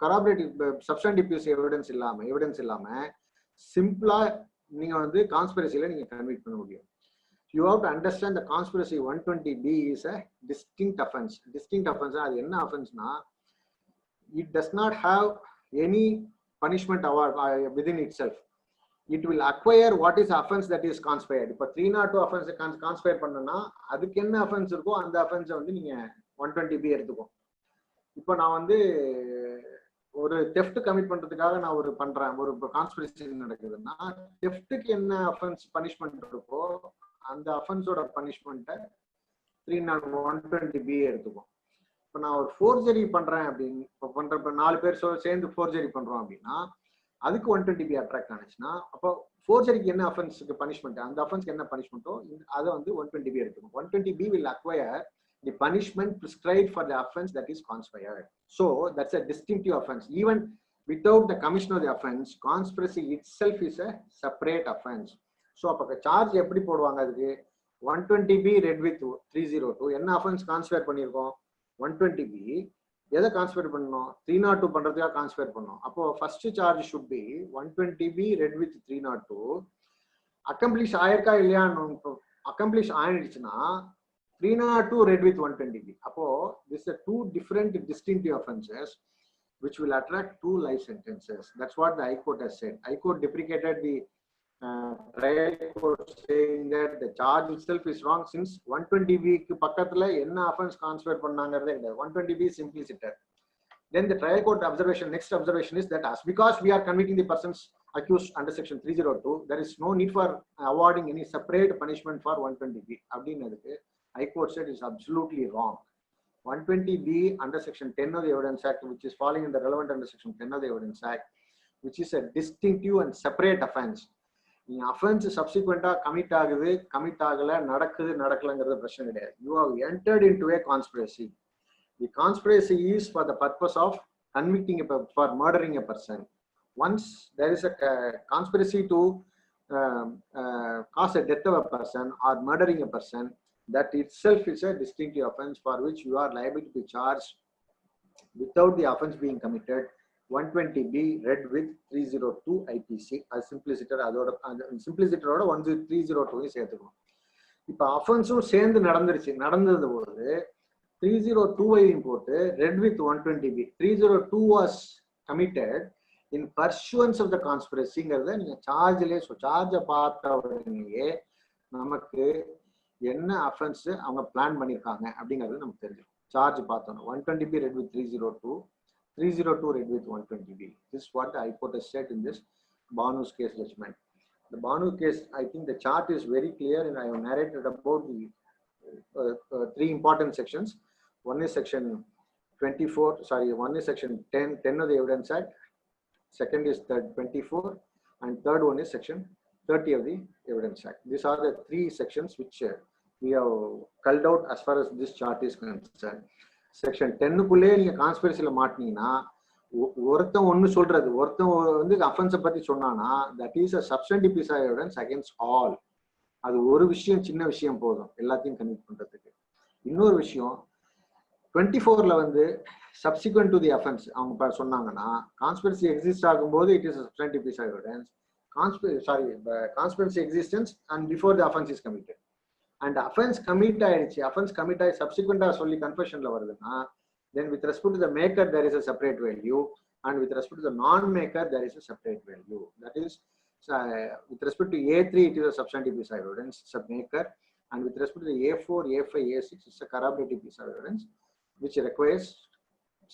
corroborative substantive piece evidence இல்லாம சிம்பிளா நீங்க வந்து கான்ஸ்பிரசில நீங்க கன்விக்ட் பண்ண முடியும். You have to understand the conspiracy 120B is a distinct offense. Distinct offense, அது என்ன offense-னா, it does not have any punishment award within itself. It will acquire what is offense that is conspired. இப்போ 302 offense conspire பண்ணனா அதுக்கு என்ன offense இருக்கோ அந்த offense வந்து நீங்க 120B எடுத்துக்கோ. இப்போ நான் வந்து ஒரு theft commit பண்றதுக்காக நான் ஒரு பண்றேன், ஒரு conspiracy நடக்குதுன்னா theft-க்கு என்ன offense punishment இருக்கோ அந்த அஃபென்ஸோட பனிஷ்மெண்ட்டை 120B எடுத்துக்கும். இப்போ நான் ஒரு ஃபோர்ஜரி பண்றேன் அப்படின்னு இப்போ பண்றப்ப 4 பேர் சேர்ந்து ஃபோர்ஜரி பண்றோம் அப்படின்னா அதுக்கு 120B அட்ராக்ட் ஆனிச்சுன்னா அப்போ ஃபோர்ஜரிக்கு என்ன அஃபென்ஸுக்கு பனிஷ்மெண்ட், அந்த அஃபென்ஸ்க்கு என்ன பனிஷ்மெண்ட்டோ அதை வந்து 120B எடுத்துக்கும். 120B will acquire the punishment prescribed for the offense that is conspired. So that's a distinctive offense. Even without the commission of the offense, conspiracy itself is a separate offense. So அப்போ charge எப்படி போடுவாங்க, அதுக்கு 120B read with 302 என்ன offence conspire பண்ணியிருக்கோம், 120B எதை conspire பண்ணணும், 302 பண்றதுக்காக conspire பண்ணோம். அப்போ first charge should be 120B read with 302. Accomplish ஆயிருக்கா இல்லையான்னு அக்கம்ப்ளிஷ் ஆயிடுச்சுன்னா 302 ரெட் வித் 120B. அப்போ this are two different distinctive offences which will attract 2 life sentences. That's what the High Court has said. High Court deprecated the trial court saying that the charge itself is wrong since 120B க்கு பக்கத்துல என்ன offense transfer பண்ணாங்கறதே இல்ல, 120B simpliciter. Then the trial court next observation is that as because we are convicting the persons accused under section 302, there is no need for awarding any separate punishment for 120B. அப்படினதுக்கு High Court said is absolutely wrong. 120B under section 10 of the Evidence Act, which is falling in the relevant under section 10 of the Evidence Act, which is a distinctive and separate offense. நீ offence சப்சிக்வெண்டா commit ஆகுது, commit ஆகல, நடக்கலங்கிறது பிரச்சனை கிடையாது. You have entered into a conspiracy. The conspiracy is for the purpose of convicting for murdering a person. Once there is a conspiracy to cause a death of a person or murdering a person, that itself is a distinctive offense for which you are liable to be charged without the offense being committed. 120B read with 302 IPC as simpliciter. அதோட simpliciterோட 302 சேர்த்துக்கணும். இப்போ அஃபென்ஸும் சேர்ந்து நடந்தது போது 302 போட்டு read with 120B. 302 was committed in pursuance of the conspiracyங்கிறத நீங்க சார்ஜ்லயே சார்ஜை பார்த்த உடனேயே நமக்கு என்ன அஃபென்ஸ் அவங்க பிளான் பண்ணியிருக்காங்க அப்படிங்கிறது நமக்கு தெரியும். சார்ஜ் பார்த்தோம் 120B read with 302, 302 read with 120B. This is what the High Court has said in this Banu's case judgment. The Banu case, I think the chart is very clear, and I have narrated about the 3 important sections. One is section 1 is section 10 of the Evidence Act. Second is 24, and third one is section 30 of the Evidence Act. These are the 3 sections which we have culled out as far as this chart is concerned. Section 10க்குள்ளே நீங்க கான்ஸ்பிரசில மாட்டினீங்கன்னா ஒருத்தன் ஒன்னு சொல்றது, ஒருத்தன் வந்து அஃபென்ஸை பத்தி சொன்னானா that is a substantive piece of evidence against all. அது ஒரு விஷயம், சின்ன விஷயம் போதும் எல்லாத்தையும் கன்விக்ட் பண்றதுக்கு. இன்னொரு விஷயம் 24ல வந்து சப்சிக்வெண்ட் டு தி அஃபென்ஸ் அவங்க சொன்னாங்கன்னா கான்ஸ்பிரசி எக்ஸிஸ்ட் ஆகும்போது it is substantive piece of evidence. Conspiracy existence and before the offence is committed. And offense commit ஆயிடுச்சு, offense commit ஆகி சப்சிக்வெண்டா சொல்லி கன்ஃபெஷன்ல வருதுன்னா then with respect to the maker there is a separate value, and with respect to the non-maker there is a separate value. That is with respect to A3 it is a substantive piece of evidence, sub-maker, and with respect to the A4, A5, A6 it's a corroborative piece of evidence. which requires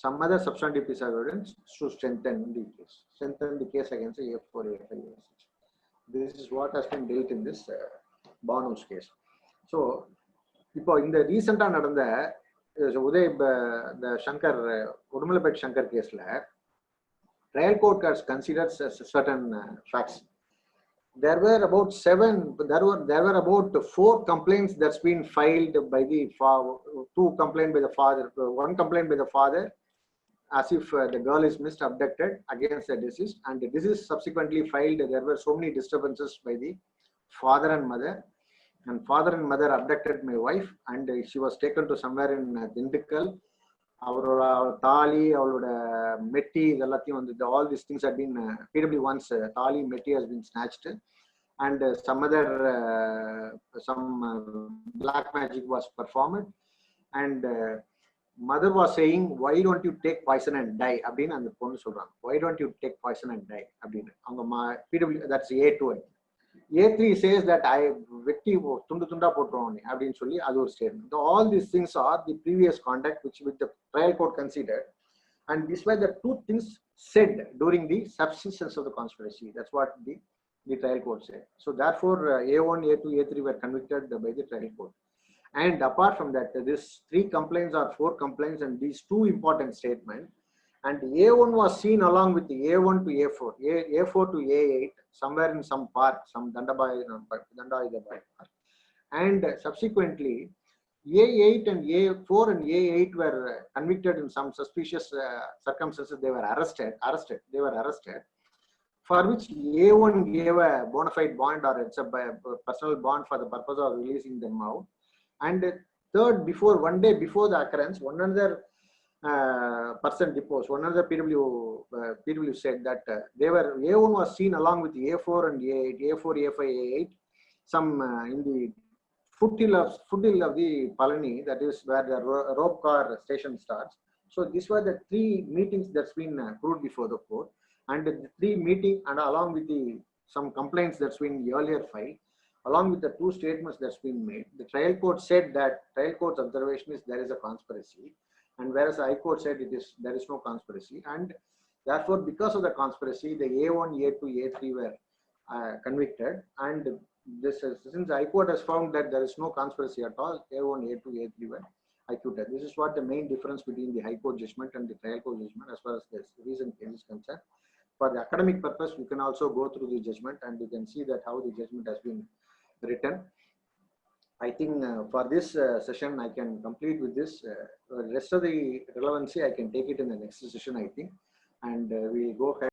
some other substantive piece of evidence to strengthen the case against the A4, A5, A6. This is what has been dealt in this Banu's case. So, இப்போ இந்த ரீசெண்டா நடந்த Uday the Shankar Udumalapet Shankar கேஸ்ல trial court has considered certain facts. There were about about 4 complaints that's been filed by the 2 complaints by the father, 1 complaint by the father as if the girl is missed, abducted against the deceased, and the deceased subsequently filed. There were so many disturbances by the father and mother, and father and mother abducted my wife, and she was taken to somewhere in Dindikkal. அவரோட தாலி, அவளோட மெட்டி, இதெல்லாத்தையும் வந்து all these things have been PW1's தாலி மெட்டி has been snatched, and some other black magic was performed, and mother was saying, why don't you take poison and die அப்படின்னு அந்த பொண்ணு சொல்றாங்க. Why don't you take poison and die அப்படின்னு அவங்க PW, that's A2. A3 says that I வெட்டி துண்டு துண்டா போட்டுருவோம் அப்படின்னு சொல்லி அது ஒரு statement. All these things are the previous conduct which with the trial court considered, and these were the 2 things said during the subsistence of the conspiracy. That's what the trial court said. So therefore A1, A2, A3 were convicted by the trial court. And apart from that, this 3 complaints or 4 complaints and these 2 important statements, and A1 was seen along with the A1 to A4, A4 to A8, somewhere in some park, some Dandavai park. And subsequently, A8 and A4 and A8 were convicted in some suspicious circumstances. They were arrested. They were arrested, for which A1 gave a bona fide bond, or it's a personal bond for the purpose of releasing them out. And third, one day before the occurrence, one another person deposed. One other PW said that A1 was seen along with A4 and A8, A4, A5, A8, some in the foothill of the Palani, that is where the rope car station starts. So these were the 3 meetings that's been proved before the court, and the 3 meetings, and along with some complaints that's been earlier filed, along with the 2 statements that's been made, the trial court said that trial court's observation is there is a conspiracy, and whereas the High Court said there is no conspiracy, and therefore because of the conspiracy, the A1, A2, A3 were convicted, and since the High Court has found that there is no conspiracy at all, A1, A2, A3 were acquitted. This is what the main difference between the High Court judgment and the trial court judgment as far as this recent case is concerned. For the academic purpose, you can also go through the judgment and you can see that how the judgment has been written. I think for this session, I can complete with this. The rest of the relevancy, I can take it in the next session, I think. And we go ahead.